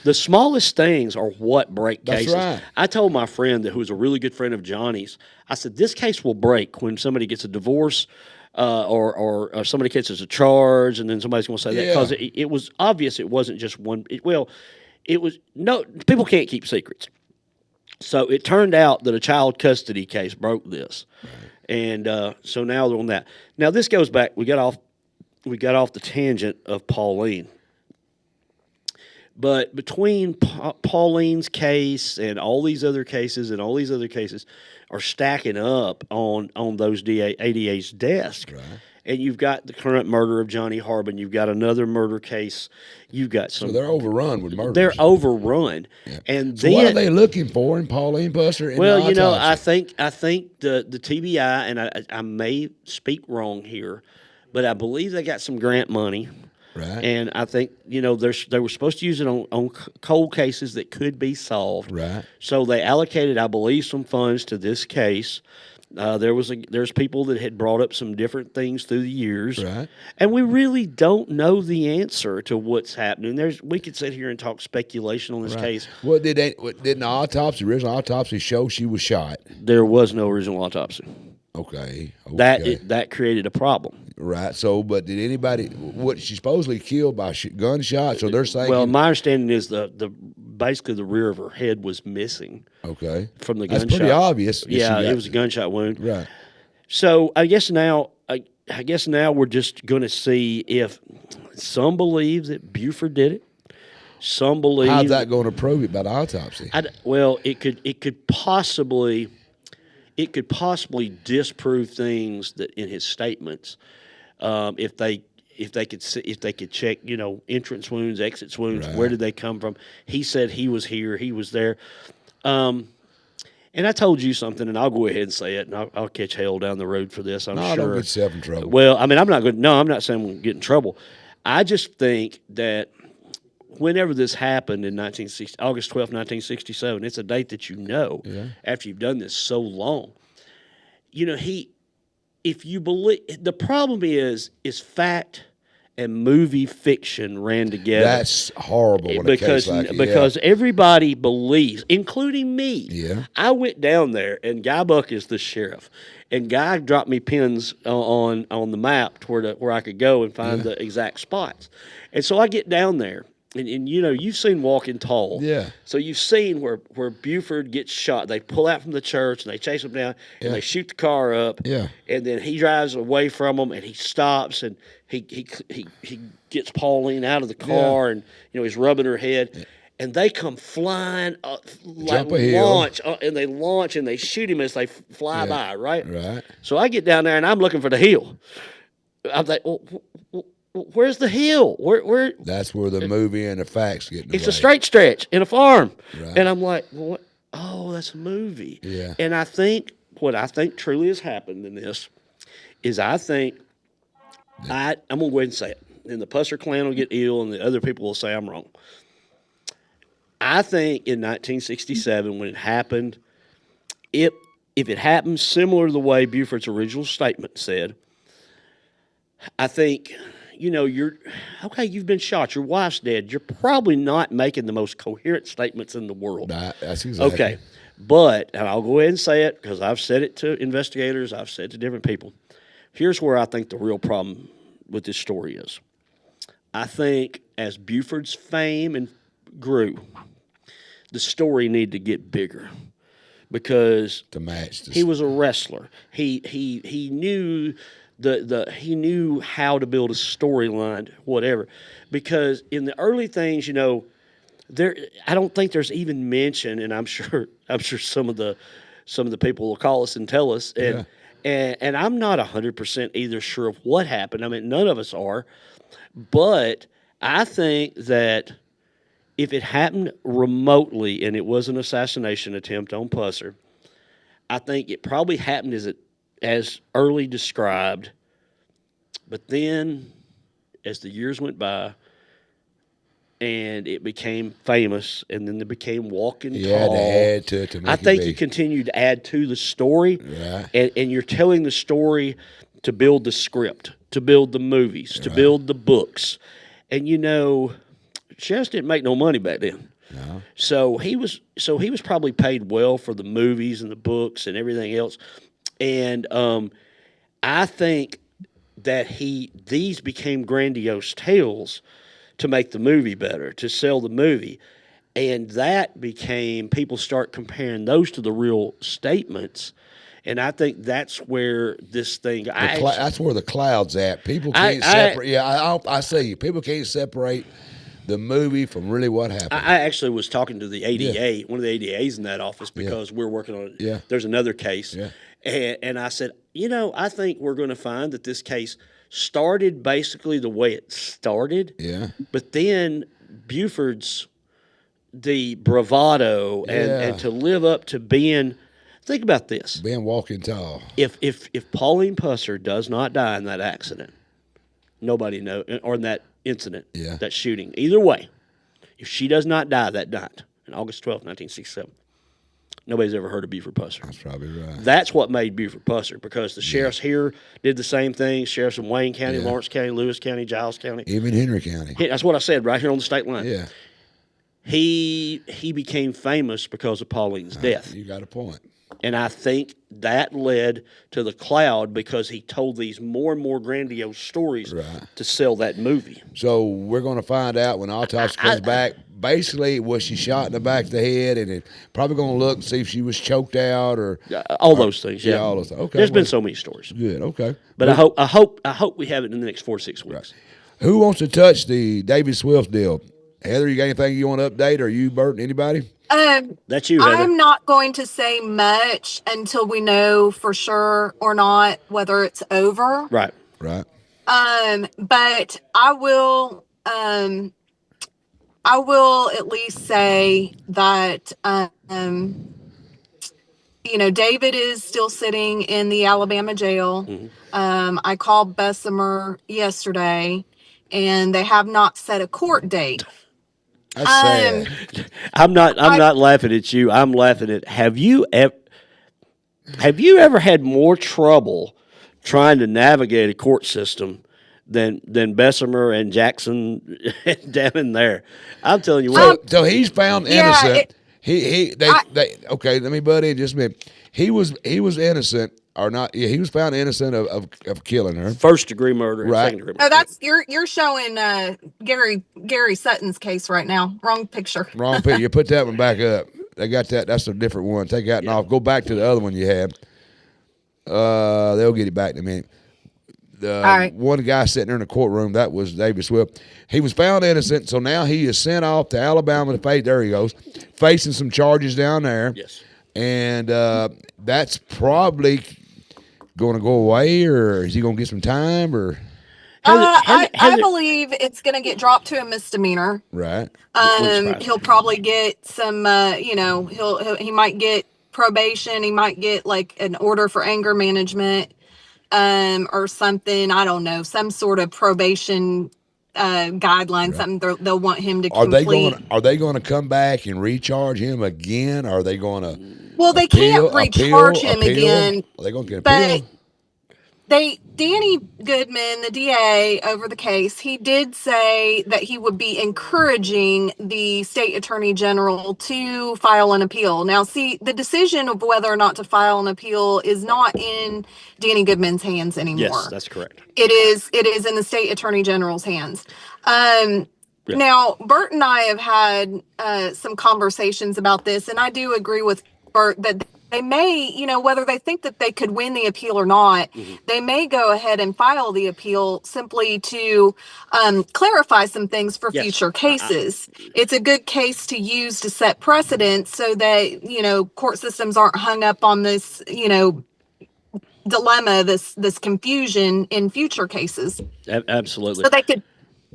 S3: The smallest things are what break cases.
S1: That's right.
S3: I told my friend who was a really good friend of Johnny's, I said, this case will break when somebody gets a divorce or somebody catches a charge, and then somebody's going to say that because it was obvious it wasn't just one. People can't keep secrets. So it turned out that a child custody case broke this. Right. And so now they're on that. Now this goes back, we got off the tangent of Pauline. But between Pauline's case and all these other cases are stacking up on those ADA's desk. Right. And you've got the current murder of Johnny Harbin. You've got another murder case. You've got some.
S1: So they're overrun with murders.
S3: They're overrun. Yeah. And
S1: so what are they looking for in Pauline Pusser?
S3: Well, I think the TBI, and I may speak wrong here, but I believe they got some grant money.
S1: Right.
S3: And I think, they were supposed to use it on cold cases that could be solved.
S1: Right.
S3: So they allocated, I believe, some funds to this case. There's people that had brought up some different things through the years.
S1: Right.
S3: And we really don't know the answer to what's happening. We could sit here and talk speculation on this case.
S1: Well, didn't the original autopsy show she was shot?
S3: There was no original autopsy.
S1: Okay.
S3: That created a problem.
S1: Right. So, but did anybody? What she supposedly killed by gunshot? So they're saying.
S3: Well, my understanding is basically the rear of her head was missing.
S1: Okay.
S3: From the
S1: That's
S3: gunshot.
S1: pretty obvious.
S3: Yeah, it was a gunshot wound.
S1: Right.
S3: So I guess now we're just going to see if some believe that Buford did it. Some believe.
S1: How's that going to prove it by the autopsy?
S3: It could possibly disprove things that in his statements, if they could check, entrance wounds, exit wounds,
S1: Right.
S3: where did they come from? He said he was here, he was there. And I told you something, and I'll go ahead and say it, and I'll catch hell down the road for this. I'm sure.
S1: Don't get yourself in trouble.
S3: Well, I mean, I'm not good. No, I'm not saying I'm going to get in trouble. I just think that whenever this happened in August 12th, 1967, it's a date that after you've done this so long. If you believe, the problem is fact and movie fiction ran together.
S1: That's horrible in a case like
S3: because everybody believes, including me.
S1: Yeah.
S3: I went down there, and Guy Buck is the sheriff, and Guy dropped me pins on the map to where I could go and find the exact spots. And so I get down there, and you've seen Walking Tall.
S1: Yeah.
S3: So you've seen where Buford gets shot. They pull out from the church, and they chase him down, and they shoot the car up.
S1: Yeah.
S3: And then he drives away from them, and he stops, and he gets Pauline out of the car, and he's rubbing her head, and they come flying
S1: Jump a hill.
S3: launch, and they launch, and they shoot him as they fly by. Right.
S1: Right.
S3: So I get down there, and I'm looking for the hill. I'm like, well, where's the hill? Where?
S1: That's where the movie and the facts get in the
S3: It's
S1: way.
S3: a straight stretch in a farm.
S1: Right.
S3: And I'm like, what? Oh, that's a movie.
S1: Yeah.
S3: And what I think truly has happened in this is I'm going to go ahead and say it. And the Pusser clan will get ill, and the other people will say I'm wrong. I think in 1967 when it happened, if it happened similar to the way Buford's original statement said, I think, you've been shot, your wife's dead. You're probably not making the most coherent statements in the world.
S1: That's exactly.
S3: Okay. But, and I'll go ahead and say it because I've said it to investigators, I've said it to different people. Here's where I think the real problem with this story is. I think as Buford's fame grew, the story needed to get bigger because
S1: to match this.
S3: He was a wrestler. He knew he knew how to build a storyline, whatever. Because in the early things, I don't think there's even mention, and I'm sure some of the people will call us and tell us, and I'm not 100% either sure of what happened. I mean, none of us are, but I think that if it happened remotely and it was an assassination attempt on Pusser, I think it probably happened as early described, but then as the years went by and it became famous and then it became Walking Tall,
S1: to add to it to make
S3: I think
S1: it
S3: you
S1: big.
S3: continue to add to the story,
S1: Right.
S3: and you're telling the story to build the script, to build the movies, to build the books. And Chess didn't make no money back then.
S1: No.
S3: So he was probably paid well for the movies and the books and everything else. And I think that these became grandiose tales to make the movie better, to sell the movie. And that became, people start comparing those to the real statements. And I think that's where this thing.
S1: That's where the cloud's at. People can't separate. I see you. People can't separate the movie from really what happened.
S3: I actually was talking to the ADA, one of the ADAs in that office, because we're working on it.
S1: Yeah.
S3: There's another case.
S1: Yeah.
S3: And I said, I think we're going to find that this case started basically the way it started.
S1: Yeah.
S3: But then Buford's, the bravado and to live up to being, think about this.
S1: Being Walking Tall.
S3: If Pauline Pusser does not die in that accident, Nobody knows, or in that incident,
S1: Yeah.
S3: that shooting. Either way, if she does not die that night, on August 12th, 1967, nobody's ever heard of Buford Pusser.
S1: That's probably right.
S3: That's what made Buford Pusser, because the sheriffs here did the same thing. Sheriffs in Wayne County,
S1: Yeah.
S3: Lawrence County, Lewis County, Giles County.
S1: Even Henry County.
S3: That's what I said, right here on the state line.
S1: Yeah.
S3: He became famous because of Pauline's death.
S1: You got a point.
S3: And I think that led to the cloud, because he told these more and more grandiose stories to sell that movie.
S1: So we're going to find out when autopsy comes back. Basically, was she shot in the back of the head, and it probably going to look and see if she was choked out or
S3: all those things. Yeah,
S1: all those things. Okay,
S3: there's been so many stories.
S1: Good. Okay,
S3: but I hope we have it in the next 4 to 6 weeks.
S1: Right. Who wants to touch the David Swift deal? Heather, you got anything you want to update, or you, Bert, anybody?
S3: That's you, Heather.
S5: I'm not going to say much until we know for sure or not whether it's over.
S3: Right.
S1: Right.
S5: But I will at least say that David is still sitting in the Alabama jail.
S3: Mm-hmm.
S5: I called Bessemer yesterday, and they have not set a court date.
S1: That's sad.
S3: I'm not laughing at you. I'm laughing at, have you ever had more trouble trying to navigate a court system than Bessemer and Jackson down there? I'm telling you what.
S1: So he's found innocent. Okay, let me butt in just a minute. He was innocent or not? Yeah, he was found innocent of killing her.
S3: First degree murder,
S1: right?
S3: Second degree murder.
S5: No, that's you're showing Gary Sutton's case right now. Wrong picture.
S1: Wrong picture. You put that one back up. They got that. That's a different one. Take that one off. Go back to the other one you had. They'll get it back in a minute.
S5: All right.
S1: One guy sitting there in the courtroom, that was David Swift. He was found innocent, so now he is sent off to Alabama to face. There he goes, facing some charges down there.
S3: Yes.
S1: And that's probably going to go away, or is he going to get some time, or?
S5: I believe it's going to get dropped to a misdemeanor.
S1: Right.
S5: He'll probably get some. He might get probation. He might get like an order for anger management, or something. I don't know, some sort of probation guideline. Right. Something they'll want him to complete.
S1: Are they going to come back and recharge him again? Or are they going to?
S5: Well, they can't recharge him again.
S1: Are they going to get appeal?
S5: Danny Goodman, the DA over the case, he did say that he would be encouraging the state attorney general to file an appeal. Now, see, the decision of whether or not to file an appeal is not in Danny Goodman's hands anymore.
S3: Yes, that's correct.
S5: It is in the state attorney general's hands. Now, Bert and I have had some conversations about this, and I do agree with Bert that they may, whether they think that they could win the appeal or not, they may go ahead and file the appeal simply to clarify some things for future cases. It's a good case to use to set precedent so that, court systems aren't hung up on this, dilemma, this confusion in future cases.
S3: Absolutely.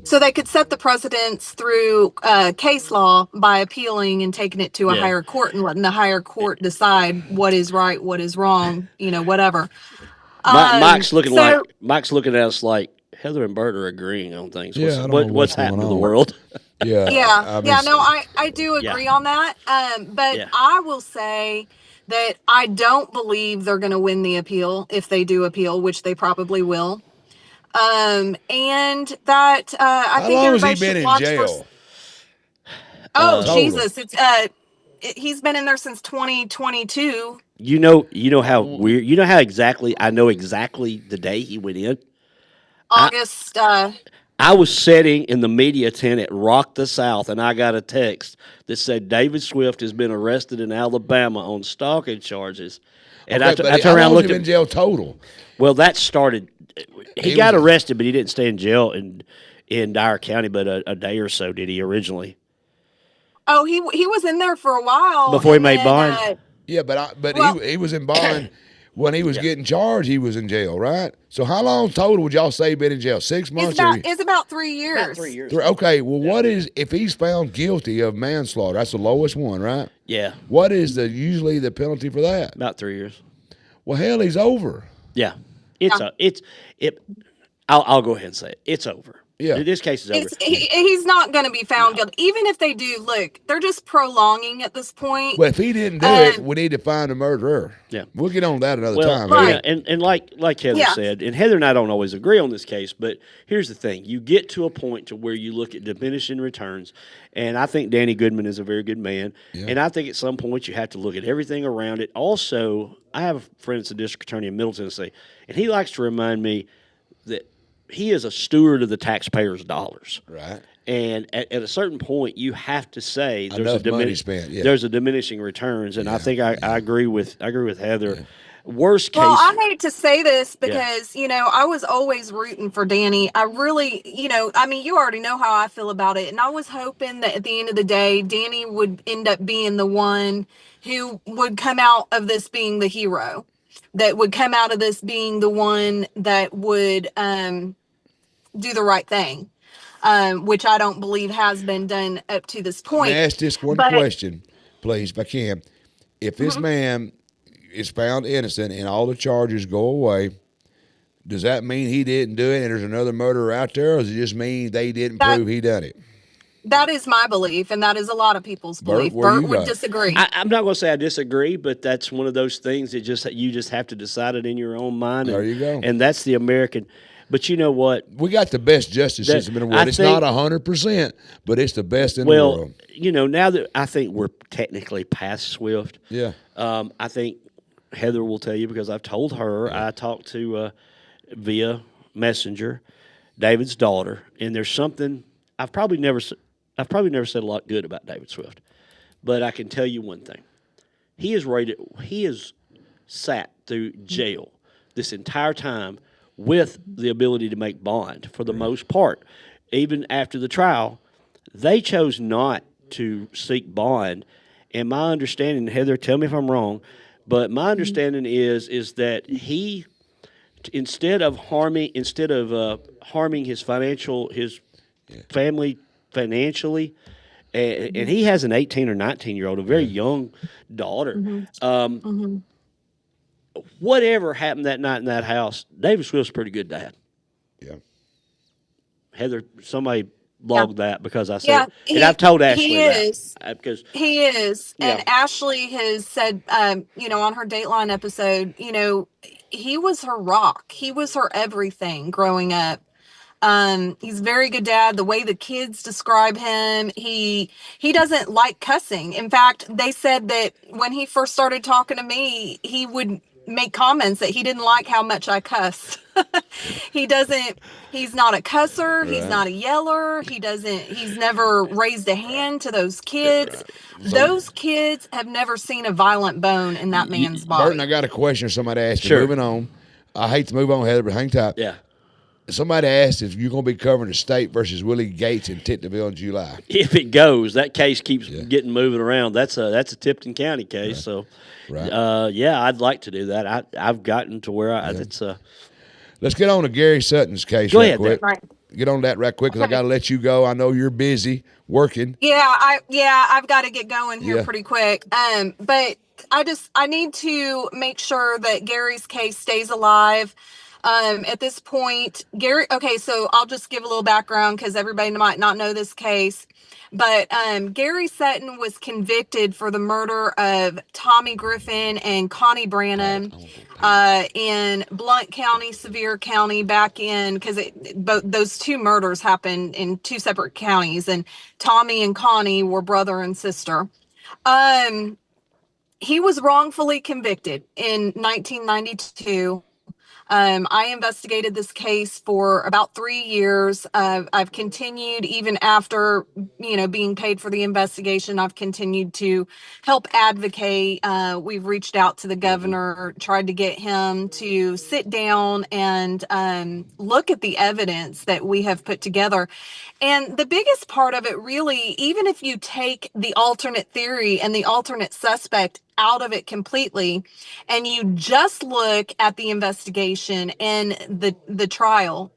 S5: So they could set the precedents through case law by appealing and taking it to a higher court and letting the higher court decide what is right, what is wrong, whatever.
S3: Mike's looking at us like Heather and Bert are agreeing on things. What's happening to the world?
S5: I do agree on that. But I will say that I don't believe they're going to win the appeal if they do appeal, which they probably will. And that I think everybody should watch. How long has he been in jail? Jesus! He's been in there since 2022.
S3: You know how weird. You know how exactly I know exactly the day he went in.
S5: August.
S3: I was sitting in the media tent at Rock the South, and I got a text that said David Swift has been arrested in Alabama on stalking charges. And I turned around and looked at
S1: in jail total.
S3: Well, that started. He got arrested, but he didn't stay in jail in Dyer County, but a day or so did he originally.
S5: Oh, he was in there for a while
S3: before he made bond.
S1: Yeah, he was in bond when he was getting charged. He was in jail, right? So how long total would y'all say been in jail? 6 months?
S5: It's about 3 years.
S3: About 3 years.
S1: Okay. Well, what is if he's found guilty of manslaughter? That's the lowest one, right?
S3: Yeah.
S1: What is usually the penalty for that?
S3: About 3 years.
S1: Well, hell, he's over.
S3: Yeah. I'll go ahead and say it. It's over.
S1: Yeah.
S3: This case is over.
S5: He's not going to be found guilty. Even if they do, look, they're just prolonging at this point.
S1: Well, if he didn't do it, we need to find the murderer.
S3: Yeah.
S1: We'll get on that another time.
S3: Right. And like Heather said, and Heather and I don't always agree on this case, but here's the thing. You get to a point to where you look at diminishing returns, and I think Danny Goodman is a very good man, and I think at some point you have to look at everything around it. Also, I have a friend that's a district attorney in Middle Tennessee, and he likes to remind me that he is a steward of the taxpayers' dollars.
S1: Right.
S3: And at a certain point, you have to say
S1: there's money spent. Yeah.
S3: There's a diminishing returns, and I think I agree with Heather. Yeah. Worst case.
S5: Well, I hate to say this because I was always rooting for Danny. I really, I mean, you already know how I feel about it, and I was hoping that at the end of the day, Danny would end up being the one who would come out of this being the hero, that would come out of this being the one that would do the right thing. Which I don't believe has been done up to this point.
S1: Let me ask this one question, please, if I can. If this man is found innocent and all the charges go away, does that mean he didn't do it and there's another murderer out there, or does it just mean they didn't prove he done it?
S5: That is my belief, and that is a lot of people's belief. Burt would disagree.
S3: I'm not going to say I disagree, but that's one of those things that you just have to decide it in your own mind.
S1: There you go.
S3: And that's the American. But you know what?
S1: We got the best justice system in the world. It's not 100%, but it's the best in the world.
S3: Now that I think we're technically past Swift, I think Heather will tell you because I've told her. I talked to via Messenger, David's daughter, and there's something I've probably never said a lot good about David Swift, but I can tell you one thing: he has sat through jail this entire time with the ability to make bond for the most part. Even after the trial, they chose not to seek bond. And my understanding, Heather, tell me if I'm wrong, but my understanding is that he, instead of harming his family financially, and he has an 18 or 19-year-old, a very young daughter. Whatever happened that night in that house, David Swift's a pretty good dad.
S1: Yeah.
S3: Heather, somebody logged that because I said, and I've told Ashley
S5: he is.
S3: that. Because
S5: he is. And Ashley has said, on her Dateline episode, he was her rock. He was her everything growing up. He's a very good dad. The way the kids describe him, he doesn't like cussing. In fact, they said that when he first started talking to me, he would make comments that he didn't like how much I cussed. He's not a cusser. Right. He's not a yeller. He's never raised a hand to those kids. Right. Those kids have never seen a violent bone in that man's body.
S1: Burton, I got a question somebody asked me. Moving on. I hate to move on, Heather, but hang tight.
S3: Yeah.
S1: Somebody asked if you're going to be covering the state versus Willie Gates in Tiptonville in July.
S3: If it goes, that case keeps getting moving around. That's a Tipton County case. Right. So, I'd like to do that. I've gotten to where it's
S1: Let's get on to Gary Sutton's case quick. Right. Get on that right quick because I got to let you go. I know you're busy working.
S5: Yeah, I've got to get going here pretty quick. But I need to make sure that Gary's case stays alive. At this point, Gary, okay, so I'll just give a little background because everybody might not know this case. But Gary Sutton was convicted for the murder of Tommy Griffin and Connie Branham in Blount County, Sevier County, back in, because those two murders happened in two separate counties, and Tommy and Connie were brother and sister. He was wrongfully convicted in 1992. I investigated this case for about 3 years. I've continued, even after, being paid for the investigation, I've continued to help advocate. We've reached out to the governor, tried to get him to sit down and look at the evidence that we have put together. And the biggest part of it, really, even if you take the alternate theory and the alternate suspect out of it completely, and you just look at the investigation and the trial,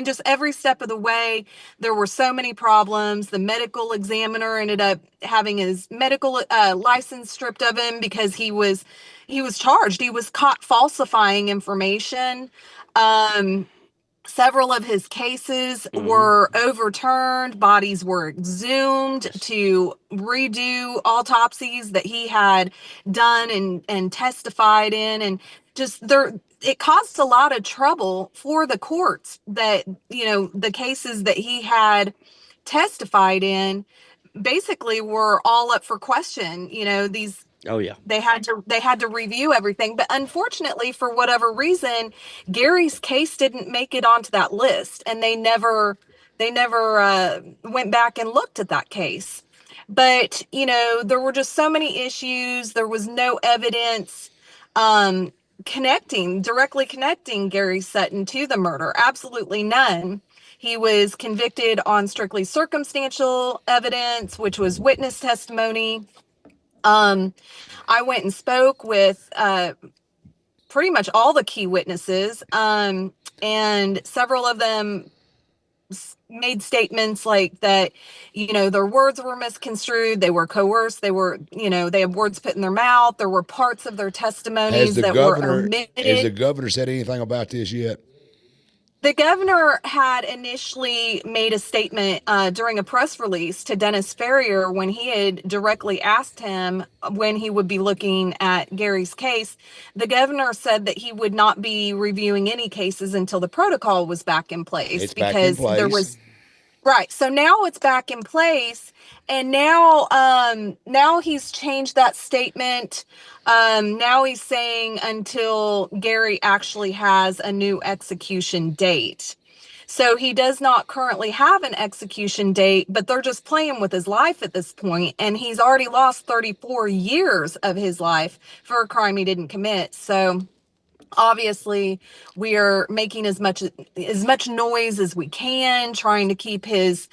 S5: just every step of the way, there were so many problems. The medical examiner ended up having his medical license stripped of him because he was charged. He was caught falsifying information. Several of his cases were overturned. Bodies were exhumed to redo autopsies that he had done and testified in. And just there, it caused a lot of trouble for the courts that, the cases that he had testified in basically were all up for question. These
S3: Oh yeah.
S5: they had to review everything, but unfortunately, for whatever reason, Gary's case didn't make it onto that list, and they never went back and looked at that case. But there were just so many issues. There was no evidence directly connecting Gary Sutton to the murder. Absolutely none. He was convicted on strictly circumstantial evidence, which was witness testimony. I went and spoke with pretty much all the key witnesses, and several of them made statements like that, their words were misconstrued, they were coerced, they had words put in their mouth, there were parts of their testimonies that were omitted.
S1: Has the governor said anything about this yet?
S5: The governor had initially made a statement during a press release to Dennis Ferrier when he had directly asked him when he would be looking at Gary's case. The governor said that he would not be reviewing any cases until the protocol was back in place.
S1: It's back in place.
S5: There was right. So now it's back in place, and now he's changed that statement. Now he's saying until Gary actually has a new execution date. So he does not currently have an execution date, but they're just playing with his life at this point, and he's already lost 34 years of his life for a crime he didn't commit. So obviously we are making as much noise as we can, trying to keep his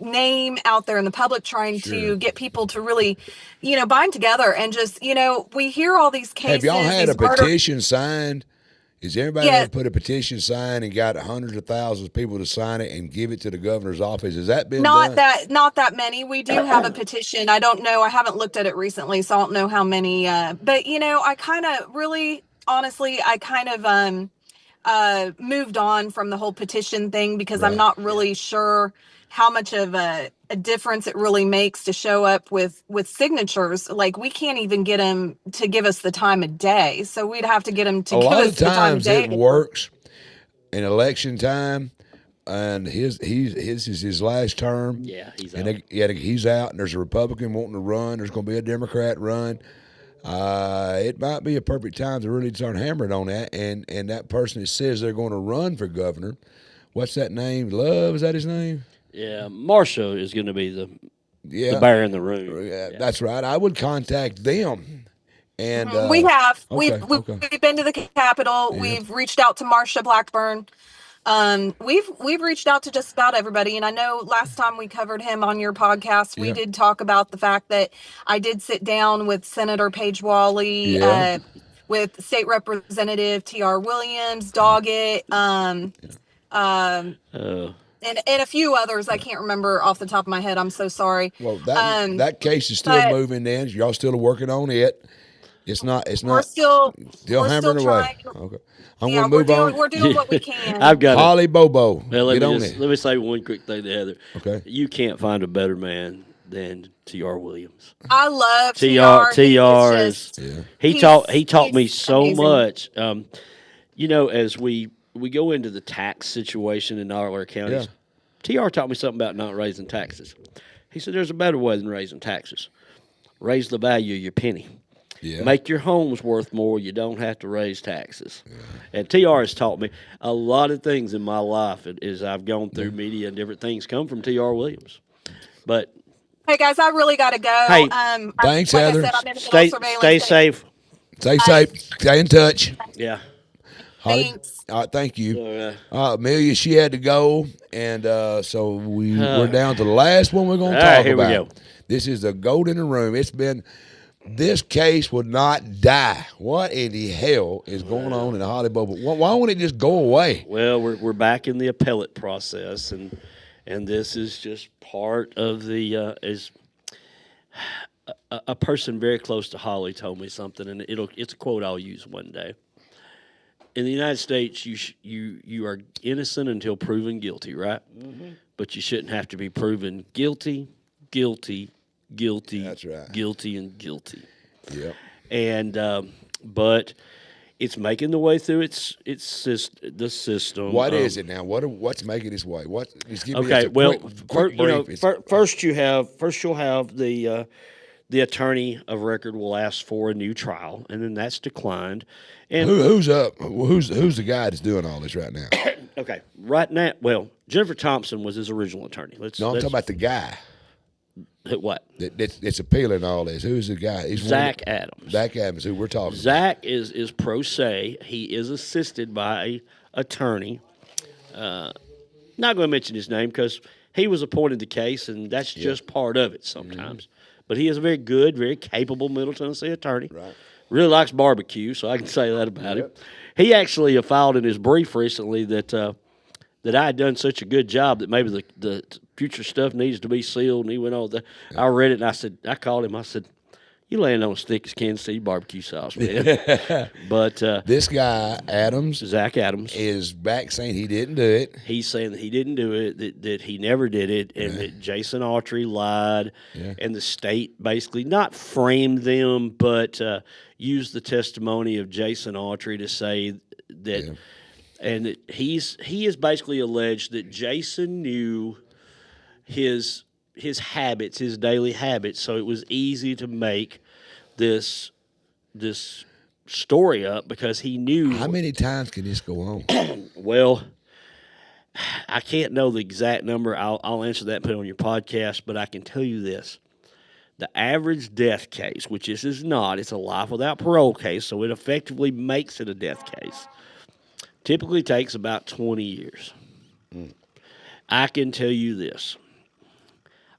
S5: name out there in the public, trying to get people to really, bind together and just, we hear all these cases.
S1: Have y'all had a petition signed? Is everybody ever put a petition signed and got hundreds of thousands of people to sign it and give it to the governor's office? Has that been done?
S5: Not that many. We do have a petition. I don't know. I haven't looked at it recently, so I don't know how many. But I kind of really, honestly, moved on from the whole petition thing because I'm not really sure how much of a difference it really makes to show up with signatures. Like, we can't even get them to give us the time of day. So we'd have to get them to give us the time of day.
S1: A lot of times it works in election time, and his is his last term.
S3: Yeah, he's
S1: out.
S3: And
S1: he's out, and there's a Republican wanting to run. There's going to be a Democrat run. It might be a perfect time to really start hammering on that. And that person that says they're going to run for governor, what's that name? Love, is that his name?
S3: Yeah, Marcia is going to be the bear in the room.
S1: Yeah, that's right. I would contact them. And
S5: we have.
S1: Okay,
S5: we've been to the Capitol.
S1: Yeah.
S5: We've reached out to Marcia Blackburn. We've reached out to just about everybody. And I know last time we covered him on your podcast, we did talk about the fact that I did sit down with Senator Paige Wally, with State Representative T.R. Williams, Doggett, and a few others I can't remember off the top of my head. I'm so sorry.
S1: Well, that case is still moving. Then y'all still working on it. It's not.
S5: We're still
S1: hammering away. Okay, I'm gonna move on.
S5: We're doing what we can.
S3: I've got
S1: Holly Bobo.
S3: Now, let
S1: it.
S3: me say one quick thing to Heather.
S1: Okay,
S3: you can't find a better man than T.R. Williams.
S5: I love
S3: T.R. T.R. is he taught me so
S5: amazing.
S3: much. As we go into the tax situation in all our counties, T.R. taught me something about not raising taxes. He said there's a better way than raising taxes. Raise the value of your penny.
S1: Yeah.
S3: Make your homes worth more. You don't have to raise taxes. Yeah. And T.R. has taught me a lot of things in my life as I've gone through media and different things come from T.R. Williams. But
S5: hey, guys, I really got to go.
S3: Hey,
S1: thanks,
S5: like
S1: Heather.
S5: I said, I'm in the middle of surveillance.
S3: Stay safe.
S1: Stay safe. Stay in touch.
S3: Yeah.
S5: Thanks.
S1: All right, thank you. Amelia, she had to go, and so we're down to the last one we're going to talk
S3: here
S1: about.
S3: We go.
S1: This is the gold in the room. This case would not die. What in the hell is going on in the Holly Bobo? Why won't it just go away?
S3: Well, we're back in the appellate process, and this is just part of the a person very close to Holly told me something, and it's a quote I'll use one day. in the United States, you are innocent until proven guilty, right? But you shouldn't have to be proven guilty.
S1: That's right.
S3: Guilty and guilty.
S1: Yep.
S3: And but it's making the way through the system.
S1: What is it now? What's making its way? What? Just give me
S3: Okay,
S1: just a
S3: well,
S1: quick brief.
S3: first you'll have the attorney of record will ask for a new trial, and then that's declined. And
S1: who's up? Who's the guy that's doing all this right now?
S3: okay, right now, well, Jennifer Thompson was his original attorney.
S1: I'm talking about the guy.
S3: What?
S1: That's appealing all this. Who's the guy? He's
S3: Zach Adams.
S1: Zach Adams, who we're talking
S3: Zach is pro se. He is assisted by an attorney. Not going to mention his name because he was appointed the case, and that's just part of it sometimes. But he is a very good, very capable Middle Tennessee attorney.
S1: Right.
S3: Really likes barbecue, so I can say that about him. He actually filed in his brief recently that I had done such a good job that maybe the future stuff needs to be sealed. And he went on. I read it, and I called him. I said, "You laying on as thick as Kansas City barbecue sauce, man." But
S1: this guy
S3: Zach Adams,
S1: is back saying he didn't do it.
S3: He's saying that he didn't do it, that he never did it, and that Jason Autry lied, and the state basically not framed them, but used the testimony of Jason Autry to say that. Yeah. And that he is basically alleged that Jason knew his habits, his daily habits, so it was easy to make this story up because he knew.
S1: How many times can this go on?
S3: Well, I can't know the exact number. I'll answer that and put it on your podcast, but I can tell you this. The average death case, which this is not, it's a life without parole case, so it effectively makes it a death case. Typically takes about 20 years. I can tell you this.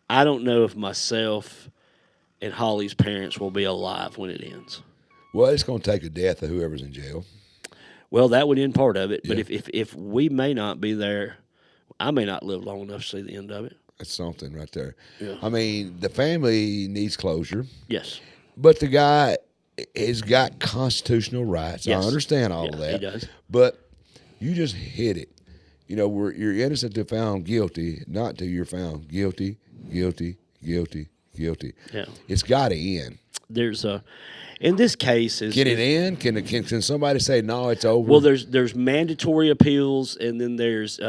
S3: I don't know if myself and Holly's parents will be alive when it ends.
S1: Well, it's going to take the death of whoever's in jail.
S3: Well, that would end part of it. Yeah. But if we may not be there, I may not live long enough to see the end of it.
S1: That's something right there.
S3: Yeah.
S1: I mean, the family needs closure.
S3: Yes.
S1: But the guy has got constitutional rights.
S3: Yes.
S1: I understand all of that.
S3: He does.
S1: But you just hit it. You know, you're innocent till found guilty, not till you're found guilty. Yeah. It's got to end.
S3: There's in this case,
S1: can it end? Can somebody say no? It's over.
S3: Well, there's mandatory appeals, and then there's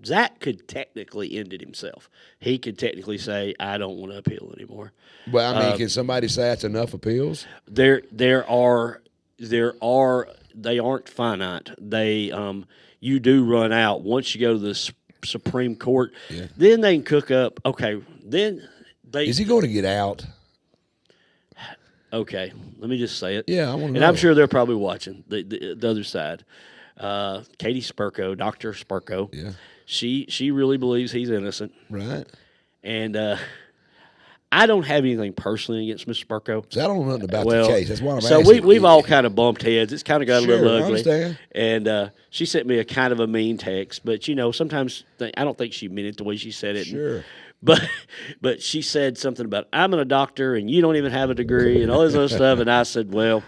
S3: Zach could technically end it himself. He could technically say I don't want to appeal anymore.
S1: But I mean, can somebody say that's enough appeals?
S3: There are. They aren't finite. You do run out once you go to the Supreme Court. Yeah. Then they can cook up. Okay, then
S1: is he going to get out?
S3: Okay, let me just say it.
S1: Yeah, I want to know.
S3: And I'm sure they're probably watching the other side. Katie Spurko, Dr. Spurko.
S1: Yeah,
S3: she really believes he's innocent.
S1: Right.
S3: And I don't have anything personally against Mr. Spurko.
S1: So I don't know nothing about the case. That's why I'm
S3: asking. So we've all kind of bumped heads. It's kind of got a little ugly.
S1: I understand.
S3: And she sent me a kind of a mean text. But, sometimes I don't think she meant it the way she said it.
S1: Sure.
S3: But she said something about, I'm a doctor and you don't even have a degree and all this other stuff. And I said, well,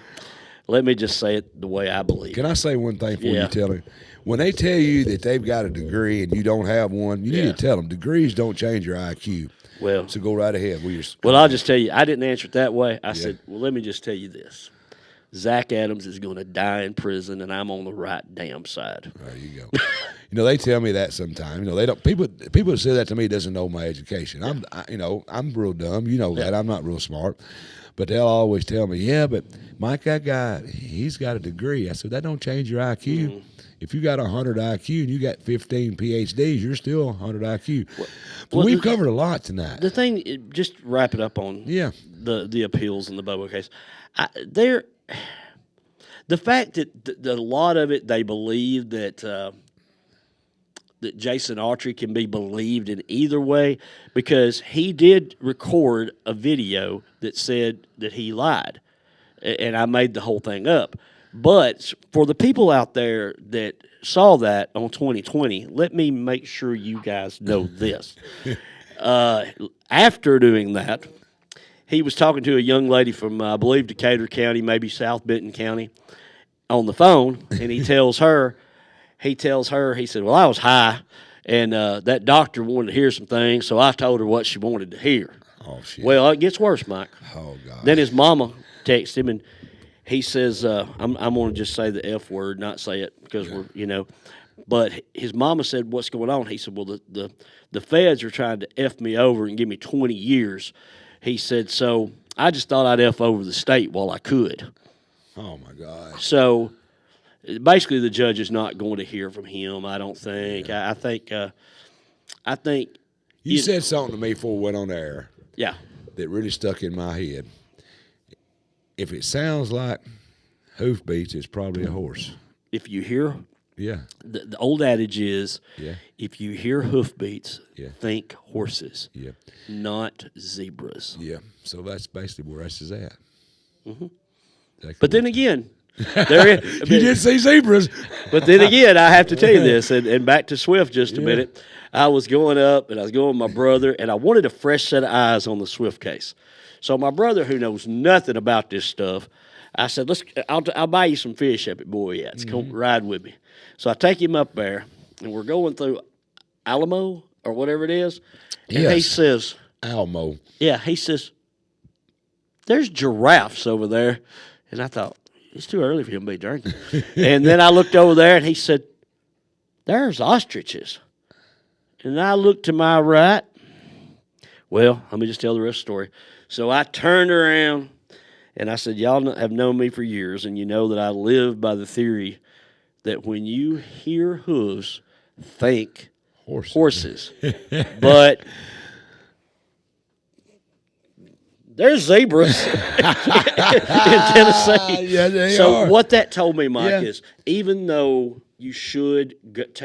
S3: let me just say it the way I believe.
S1: Can I say one thing before you tell her? When they tell you that they've got a degree and you don't have one, you need to tell them degrees don't change your IQ.
S3: Well,
S1: so go right ahead.
S3: I'll just tell you, I didn't answer it that way. I said, well, let me just tell you this. Zach Adams is going to die in prison, and I'm on the right damn side.
S1: There you go. They tell me that sometimes. They don't. People that say that to me doesn't know my education. I'm real dumb. You know that. I'm not real smart. But they'll always tell me, yeah, but Mike, that guy, he's got a degree. I said, that don't change your IQ. Mm-hmm. If you got 100 IQ and you got 15 PhDs, you're still 100 IQ. Well, we've covered a lot tonight.
S3: The thing, just wrap it up on the appeals in the Bobo case. The fact that a lot of it, they believe that Jason Autry can be believed in either way because he did record a video that said that he lied, and I made the whole thing up. But for the people out there that saw that on 2020, let me make sure you guys know this. After doing that, he was talking to a young lady from, I believe, Decatur County, maybe South Benton County, on the phone, and he tells her, he said, well, I was high, and that doctor wanted to hear some things, so I told her what she wanted to hear.
S1: Oh, shit.
S3: Well, it gets worse, Mike.
S1: Oh, God.
S3: Then his mama texts him, and he says, I'm going to just say the F word, not say it, because we're. But his mama said, what's going on? He said, well, the feds are trying to F me over and give me 20 years. He said, so I just thought I'd F over the state while I could.
S1: Oh, my God.
S3: So basically the judge is not going to hear from him, I don't think.
S1: Yeah.
S3: I think.
S1: You said something to me before we went on the air.
S3: Yeah.
S1: That really stuck in my head. If it sounds like hoofbeats, it's probably a horse.
S3: If you hear, the old adage is, if you hear hoofbeats, think horses, not zebras.
S1: Yeah, so that's basically where us is at.
S3: Mm-hmm. But then again,
S1: you did see zebras.
S3: But then again, I have to tell you this, and back to Swift just a minute. I was going up, and I was going with my brother, and I wanted a fresh set of eyes on the Swift case. So my brother, who knows nothing about this stuff, I said, I'll buy you some fish up at Boyette's. Come ride with me. So I take him up there, and we're going through Alamo or whatever it is. And he says,
S1: Alamo.
S3: Yeah, he says, there's giraffes over there. And I thought, it's too early for him to be drinking. And then I looked over there, and he said, there's ostriches. And I looked to my right. Well, let me just tell the rest of the story. So I turned around, and I said, y'all have known me for years, and you know that I live by the theory that when you hear hooves, think horses. But there's zebras in Tennessee.
S1: Yeah, they
S3: so
S1: are.
S3: What that told me, Mike, is even though you should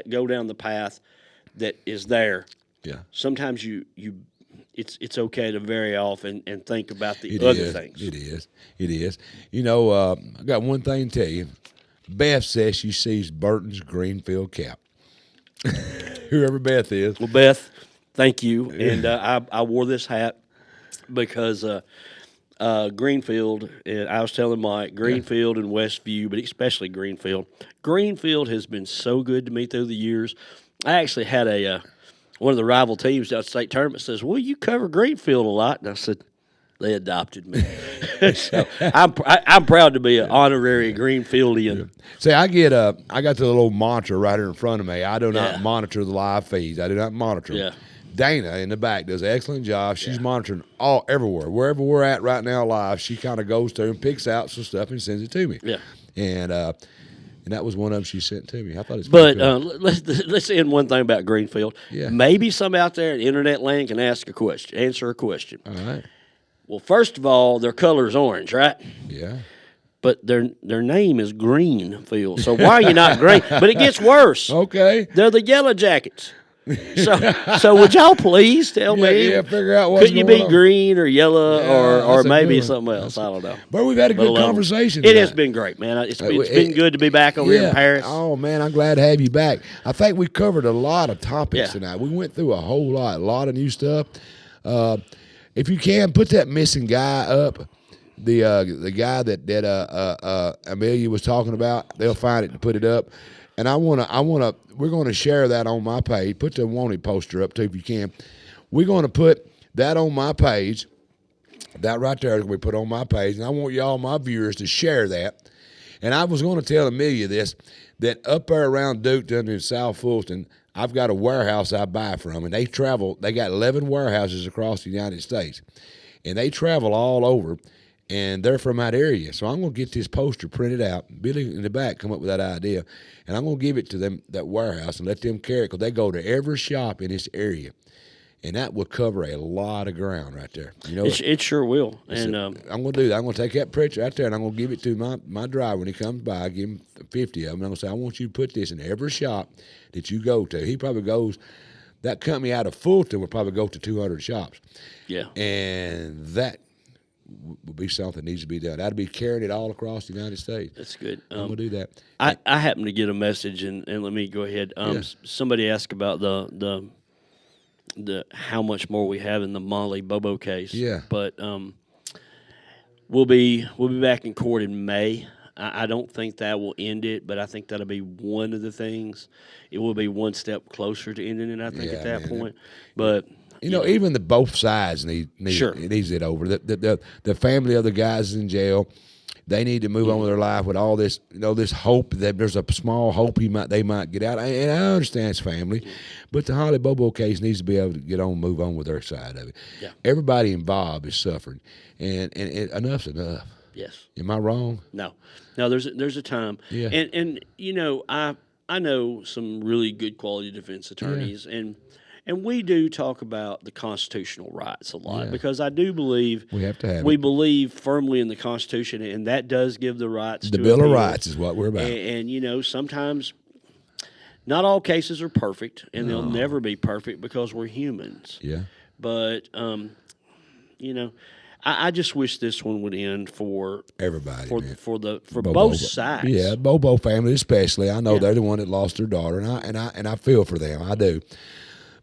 S3: go down the path that is there, sometimes it's okay to vary off and think about the other things.
S1: It is. You know, I got one thing to tell you. Beth says she sees Burton's Greenfield cap. Whoever Beth is.
S3: Well, Beth, thank you. And I wore this hat because Greenfield, and I was telling Mike, Greenfield and Westview, but especially Greenfield. Greenfield has been so good to me through the years. I actually had one of the rival teams down at the state tournament says, well, you cover Greenfield a lot. And I said, they adopted me. So I'm proud to be an honorary Greenfieldian.
S1: See, I got the little monitor right here in front of me. I do not monitor the live feeds. I do not monitor them. Dana in the back does an excellent job. She's monitoring everywhere. Wherever we're at right now live, she kind of goes through and picks out some stuff and sends it to me.
S3: Yeah.
S1: And that was one of them she sent to me. I thought it's
S3: But
S1: cool.
S3: let's end one thing about Greenfield.
S1: Yeah.
S3: Maybe some out there in internet land can answer a question.
S1: All right.
S3: Well, first of all, their color is orange, right?
S1: Yeah.
S3: But their name is Greenfield. So why are you not green? But it gets worse.
S1: Okay.
S3: They're the Yellow Jackets. So would y'all please tell me?
S1: Yeah, figure out what's
S3: Could you
S1: going
S3: be
S1: on.
S3: green or yellow or
S1: that's a
S3: maybe
S1: good one.
S3: something else? I don't know.
S1: But we've had a good conversation.
S3: It has been great, man. It's been good to be back over here in Paris.
S1: Oh, man, I'm glad to have you back. I think we covered a lot of topics tonight. We went through a lot of new stuff. If you can, put that missing guy up, the guy that Amelia was talking about. They'll find it and put it up. And we're going to share that on my page. Put the wanted poster up too if you can. We're going to put that on my page. That right there is going to be put on my page. And I want y'all, my viewers, to share that. And I was going to tell Amelia this, that up there around Duketon in South Fulton, I've got a warehouse I buy from. And they got 11 warehouses across the United States. And they travel all over. And they're from that area. So I'm going to get this poster printed out. Billy in the back come up with that idea. And I'm going to give it to them, that warehouse, and let them carry it because they go to every shop in this area. And that will cover a lot of ground right there. You know,
S3: it sure will. And
S1: I'm going to do that. I'm going to take that picture right there, and I'm going to give it to my driver when he comes by. I give him 50 of them. And I'm going to say, I want you to put this in every shop that you go to. He probably goes, that company out of Fulton will probably go to 200 shops.
S3: Yeah.
S1: And that would be something that needs to be done. That'd be carrying it all across the United States.
S3: That's good.
S1: I'm going to do that.
S3: I happen to get a message, and let me go ahead. Somebody asked about the how much more we have in the Molly Bobo case.
S1: Yeah.
S3: But we'll be back in court in May. I don't think that will end it, but I think that'll be one of the things. It will be one step closer to ending it, I think, at that point. But
S1: even the both sides
S3: Sure.
S1: needs it over. The family of the guys in jail, they need to move on with their life with all this, this hope that there's a small hope they might get out. And I understand it's family, but the Holly Bobo case needs to be able to move on with their side of it.
S3: Yeah.
S1: Everybody involved is suffering, and enough's enough.
S3: Yes.
S1: Am I wrong?
S3: No, there's a time.
S1: Yeah.
S3: And I know some really good quality defense attorneys, and we do talk about the constitutional rights a lot because I do believe
S1: we have to have
S3: we
S1: it.
S3: believe firmly in the Constitution, and that does give the rights.
S1: The
S3: to
S1: Bill of
S3: appeal.
S1: Rights is what we're about.
S3: And sometimes not all cases are perfect, and they'll never be perfect because we're humans.
S1: Yeah.
S3: But I just wish this one would end for
S1: everybody,
S3: for
S1: Bobo,
S3: both sides.
S1: Yeah, Bobo family especially. I know they're the one that lost their daughter, and I feel for them. I do.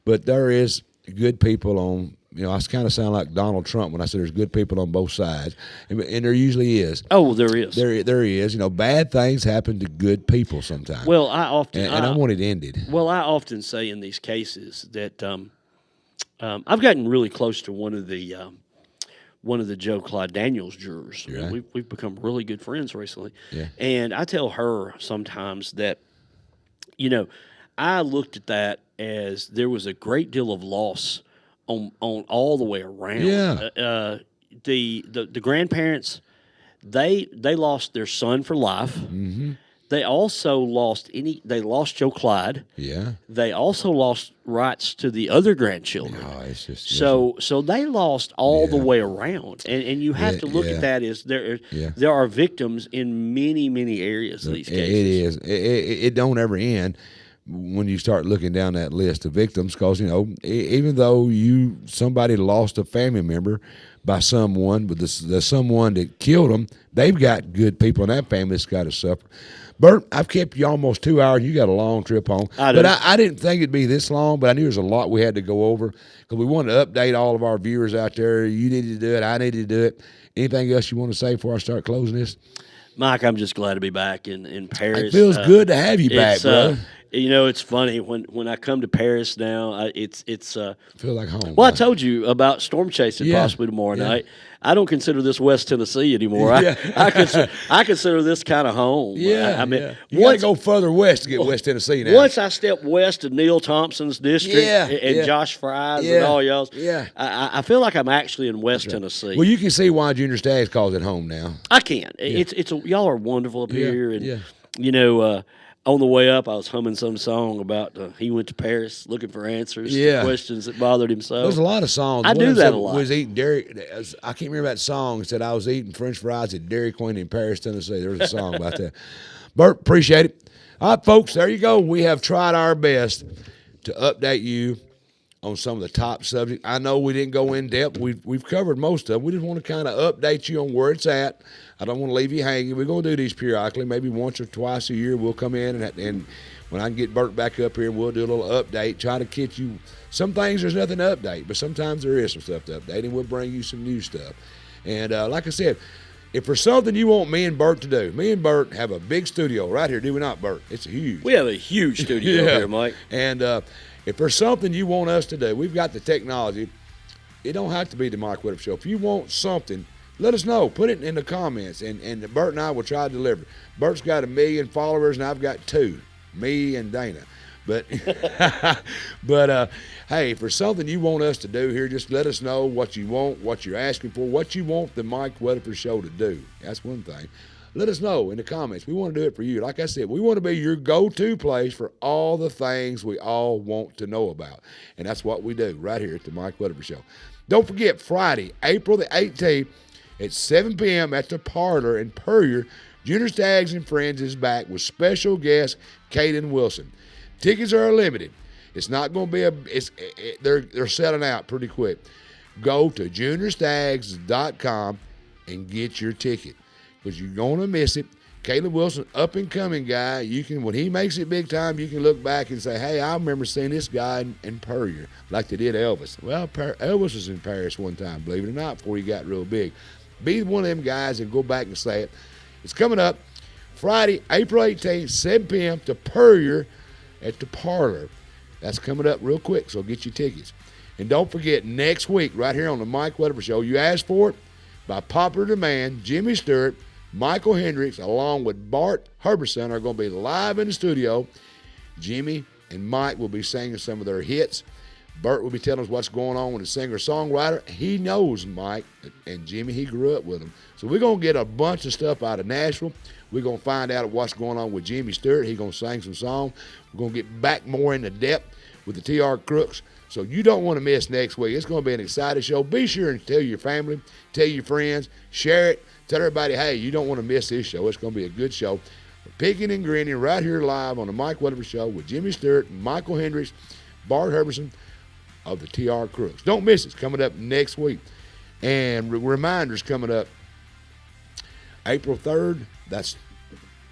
S1: But there is good people on. I kind of sound like Donald Trump when I say there's good people on both sides, and there usually is.
S3: Oh, there is.
S1: There is. Bad things happen to good people sometimes.
S3: Well, I
S1: want it ended.
S3: Well, I often say in these cases that I've gotten really close to one of the Joe Clyde Daniels jurors.
S1: Right.
S3: We've become really good friends recently.
S1: Yeah.
S3: And I tell her sometimes that, I looked at that as there was a great deal of loss on all the way around.
S1: Yeah.
S3: The grandparents, they lost their son for life.
S1: Mm-hmm.
S3: They also lost Joe Clyde.
S1: Yeah.
S3: They also lost rights to the other grandchildren.
S1: Oh, it's just
S3: so they lost all the way around, and you have to look at that as there are victims in many, many areas of these cases.
S1: It is. It don't ever end when you start looking down that list of victims, because even though somebody lost a family member by someone, but the someone that killed them, they've got good people in that family that's got to suffer. Burt, I've kept you almost 2 hours. You got a long trip home. But I didn't think it'd be this long, but I knew there's a lot we had to go over because we wanted to update all of our viewers out there. You needed to do it. I needed to do it. Anything else you want to say before I start closing this?
S3: Mike, I'm just glad to be back in Paris.
S1: It feels good to have you back, bro.
S3: It's funny when I come to Paris now. It's
S1: feel like home.
S3: Well, I told you about storm chasing possibly tomorrow night. I don't consider this West Tennessee anymore. I consider this kind of home.
S1: Yeah, you got to go further west to get West Tennessee now.
S3: Once I step west of Neil Thompson's district and Josh Fry's and all y'all's, I feel like I'm actually in West Tennessee.
S1: Well, you can see why Junior Staggs calls it home now.
S3: I can. Y'all are wonderful up here, and on the way up, I was humming some song about he went to Paris looking for answers to questions that bothered him so.
S1: There's a lot of songs.
S3: I do that a lot.
S1: Was eating I can't remember that song. It said I was eating French fries at Dairy Queen in Paris, Tennessee. There was a song about that. Burt, appreciate it. All right, folks, there you go. We have tried our best to update you on some of the top subjects. I know we didn't go in depth. We've covered most of them. We just want to kind of update you on where it's at. I don't want to leave you hanging. We're going to do these periodically, maybe once or twice a year. We'll come in and when I can get Burt back up here, we'll do a little update, try to get you. Some things there's nothing to update, but sometimes there is some stuff to update, and we'll bring you some new stuff. And like I said, if there's something you want me and Burt to do, me and Burt have a big studio right here, do we not, Burt? It's huge.
S3: We have a huge studio here, Mike.
S1: And if there's something you want us to do, we've got the technology. It don't have to be the Mike Weatherford Show. If you want something, let us know. Put it in the comments, and Burt and I will try to deliver. Burt's got 1 million followers, and I've got 2, me and Dana. But, hey, if there's something you want us to do here, just let us know what you want, what you're asking for, what you want the Mike Weatherford Show to do. That's one thing. Let us know in the comments. We want to do it for you. Like I said, we want to be your go-to place for all the things we all want to know about. And that's what we do right here at the Mike Weatherford Show. Don't forget, Friday, April the 18th at 7 p.m. at the Parlor in Puryear, Junior Staggs and Friends is back with special guest Caden Wilson. Tickets are limited. It's not going to be they're selling out pretty quick. Go to juniorstaggs.com and get your ticket, because you're going to miss it. Caleb Wilson, up-and-coming guy. You can, when he makes it big time, you can look back and say, hey, I remember seeing this guy in Puryear, like they did Elvis. Well, Elvis was in Paris one time, believe it or not, before he got real big. Be one of them guys and go back and say it. It's coming up. Friday, April 18th, 7 p.m. to Puryear at the Parlor. That's coming up real quick, so get your tickets. And don't forget, next week, right here on the Mike Weatherford Show, you asked for it, by popular demand, Jimmy Stewart, Michael Hendricks, along with Bart Herberson, are going to be live in the studio. Jimmy and Mike will be singing some of their hits. Burt will be telling us what's going on with the singer-songwriter. He knows Mike and Jimmy. He grew up with them. So we're going to get a bunch of stuff out of Nashville. We're going to find out what's going on with Jimmy Stewart. He's going to sing some songs. We're going to get back more into depth with the TR Crooks. So you don't want to miss next week. It's going to be an exciting show. Be sure and tell your family, tell your friends, share it. Tell everybody, hey, you don't want to miss this show. It's going to be a good show. We're picking and grinning right here live on the Mike Weatherford Show with Jimmy Stewart, Michael Hendricks, Bart Herberson of the TR Crooks. Don't miss it. It's coming up next week. And reminders coming up April 3rd. That's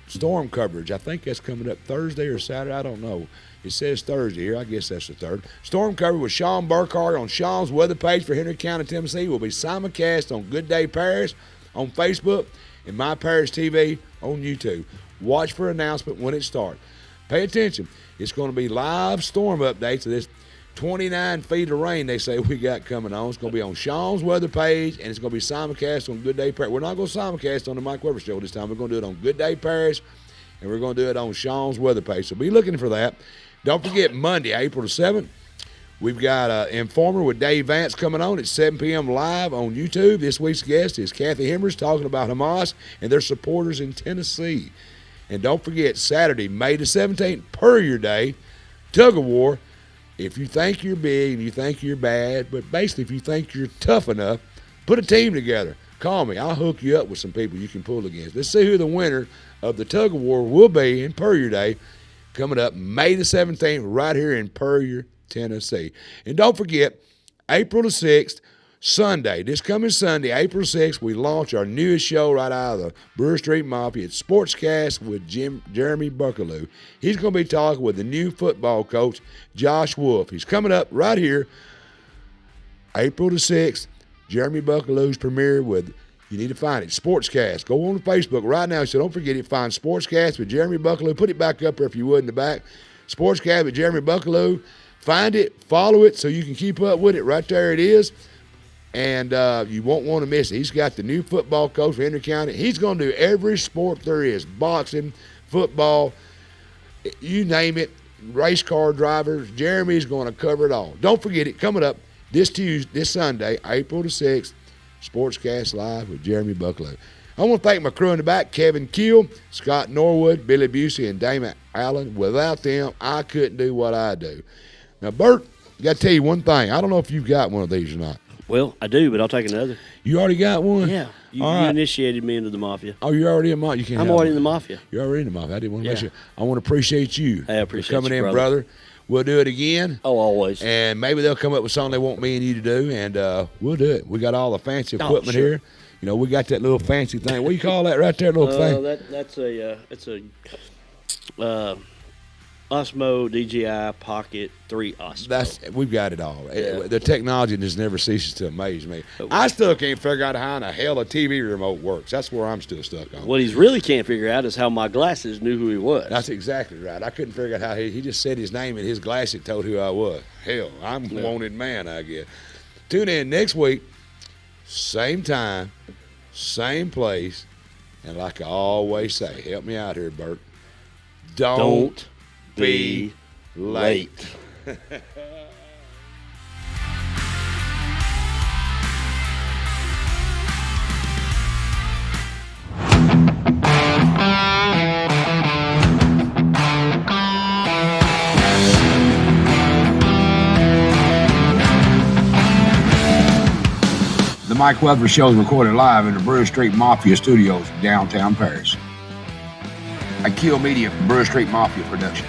S1: storm coverage. I think that's coming up Thursday or Saturday. I don't know. It says Thursday here. I guess that's the 3rd. Storm coverage with Sean Burkhardt on Sean's weather page for Henry County, Tennessee. Will be simulcast on Good Day Paris on Facebook and My Paris TV on YouTube. Watch for announcement when it starts. Pay attention. It's going to be live storm updates of this 29 feet of rain they say we got coming on. It's going to be on Sean's weather page, and it's going to be simulcast on Good Day Paris. We're not going to simulcast on the Mike Weatherford Show this time. We're going to do it on Good Day Paris, and we're going to do it on Sean's weather page. So be looking for that. Don't forget, Monday, April the 7th, we've got Informer with Dave Vance coming on at 7 p.m. live on YouTube. This week's guest is Kathy Hemmers talking about Hamas and their supporters in Tennessee. And don't forget, Saturday, May the 17th, Puryear Day, tug of war. If you think you're big and you think you're bad, but basically if you think you're tough enough, put a team together. Call me. I'll hook you up with some people you can pull against. Let's see who the winner of the tug of war will be in Puryear Day coming up May the 17th right here in Puryear, Tennessee. And don't forget, April the 6th, Sunday, this coming Sunday, April 6th, we launch our newest show right out of the Brewer Street Mafia. It's Sportscast with Jeremy Buckaloo. He's going to be talking with the new football coach, Josh Wolf. He's coming up right here, April the 6th, Jeremy Buckaloo's premiere with, you need to find it, Sportscast. Go on to Facebook right now, so don't forget it. Find Sportscast with Jeremy Buckaloo. Put it back up there if you would in the back. Sportscast with Jeremy Buckaloo. Find it, follow it so you can keep up with it. Right there it is. And you won't want to miss it. He's got the new football coach for Henry County. He's going to do every sport there is, boxing, football, you name it, race car drivers. Jeremy's going to cover it all. Don't forget it, coming up this Sunday, April the 6th, Sportscast Live with Jeremy Buckaloo. I want to thank my crew in the back, Kevin Keel, Scott Norwood, Billy Busey, and Damon Allen. Without them, I couldn't do what I do. Now, Bert, I got to tell you one thing. I don't know if you've got one of these or not.
S3: Well, I do, but I'll take another.
S1: You already got one?
S3: Yeah. You
S1: right.
S3: initiated me into the mafia.
S1: Oh, you're already in the mafia?
S3: I'm already in the mafia.
S1: You're already in the mafia. I didn't want to make sure. I want to appreciate you
S3: I appreciate
S1: for coming
S3: you,
S1: in, brother. We'll do it again.
S3: Oh, always.
S1: And maybe they'll come up with something they want me and you to do, and we'll do it. We got all the fancy equipment here. You know, we got that little fancy thing. What do you call that right there, little thing?
S3: That's it's a Osmo DJI Pocket 3 Osmo.
S1: We've got it all.
S3: Yeah.
S1: The technology just never ceases to amaze me. I still can't figure out how in the hell a TV remote works. That's where I'm still stuck on.
S3: What he really can't figure out is how my glasses knew who he was.
S1: That's exactly right. I couldn't figure out how he just said his name and his glasses told who I was. Hell, I'm a wanted man, I guess. Tune in next week, same time, same place, and like I always say, help me out here, Bert. Don't be late. The Mike Weatherford Show is recorded live in the Brewer Street Mafia Studios, downtown Paris. A Kill Media, Brewer Street Mafia production.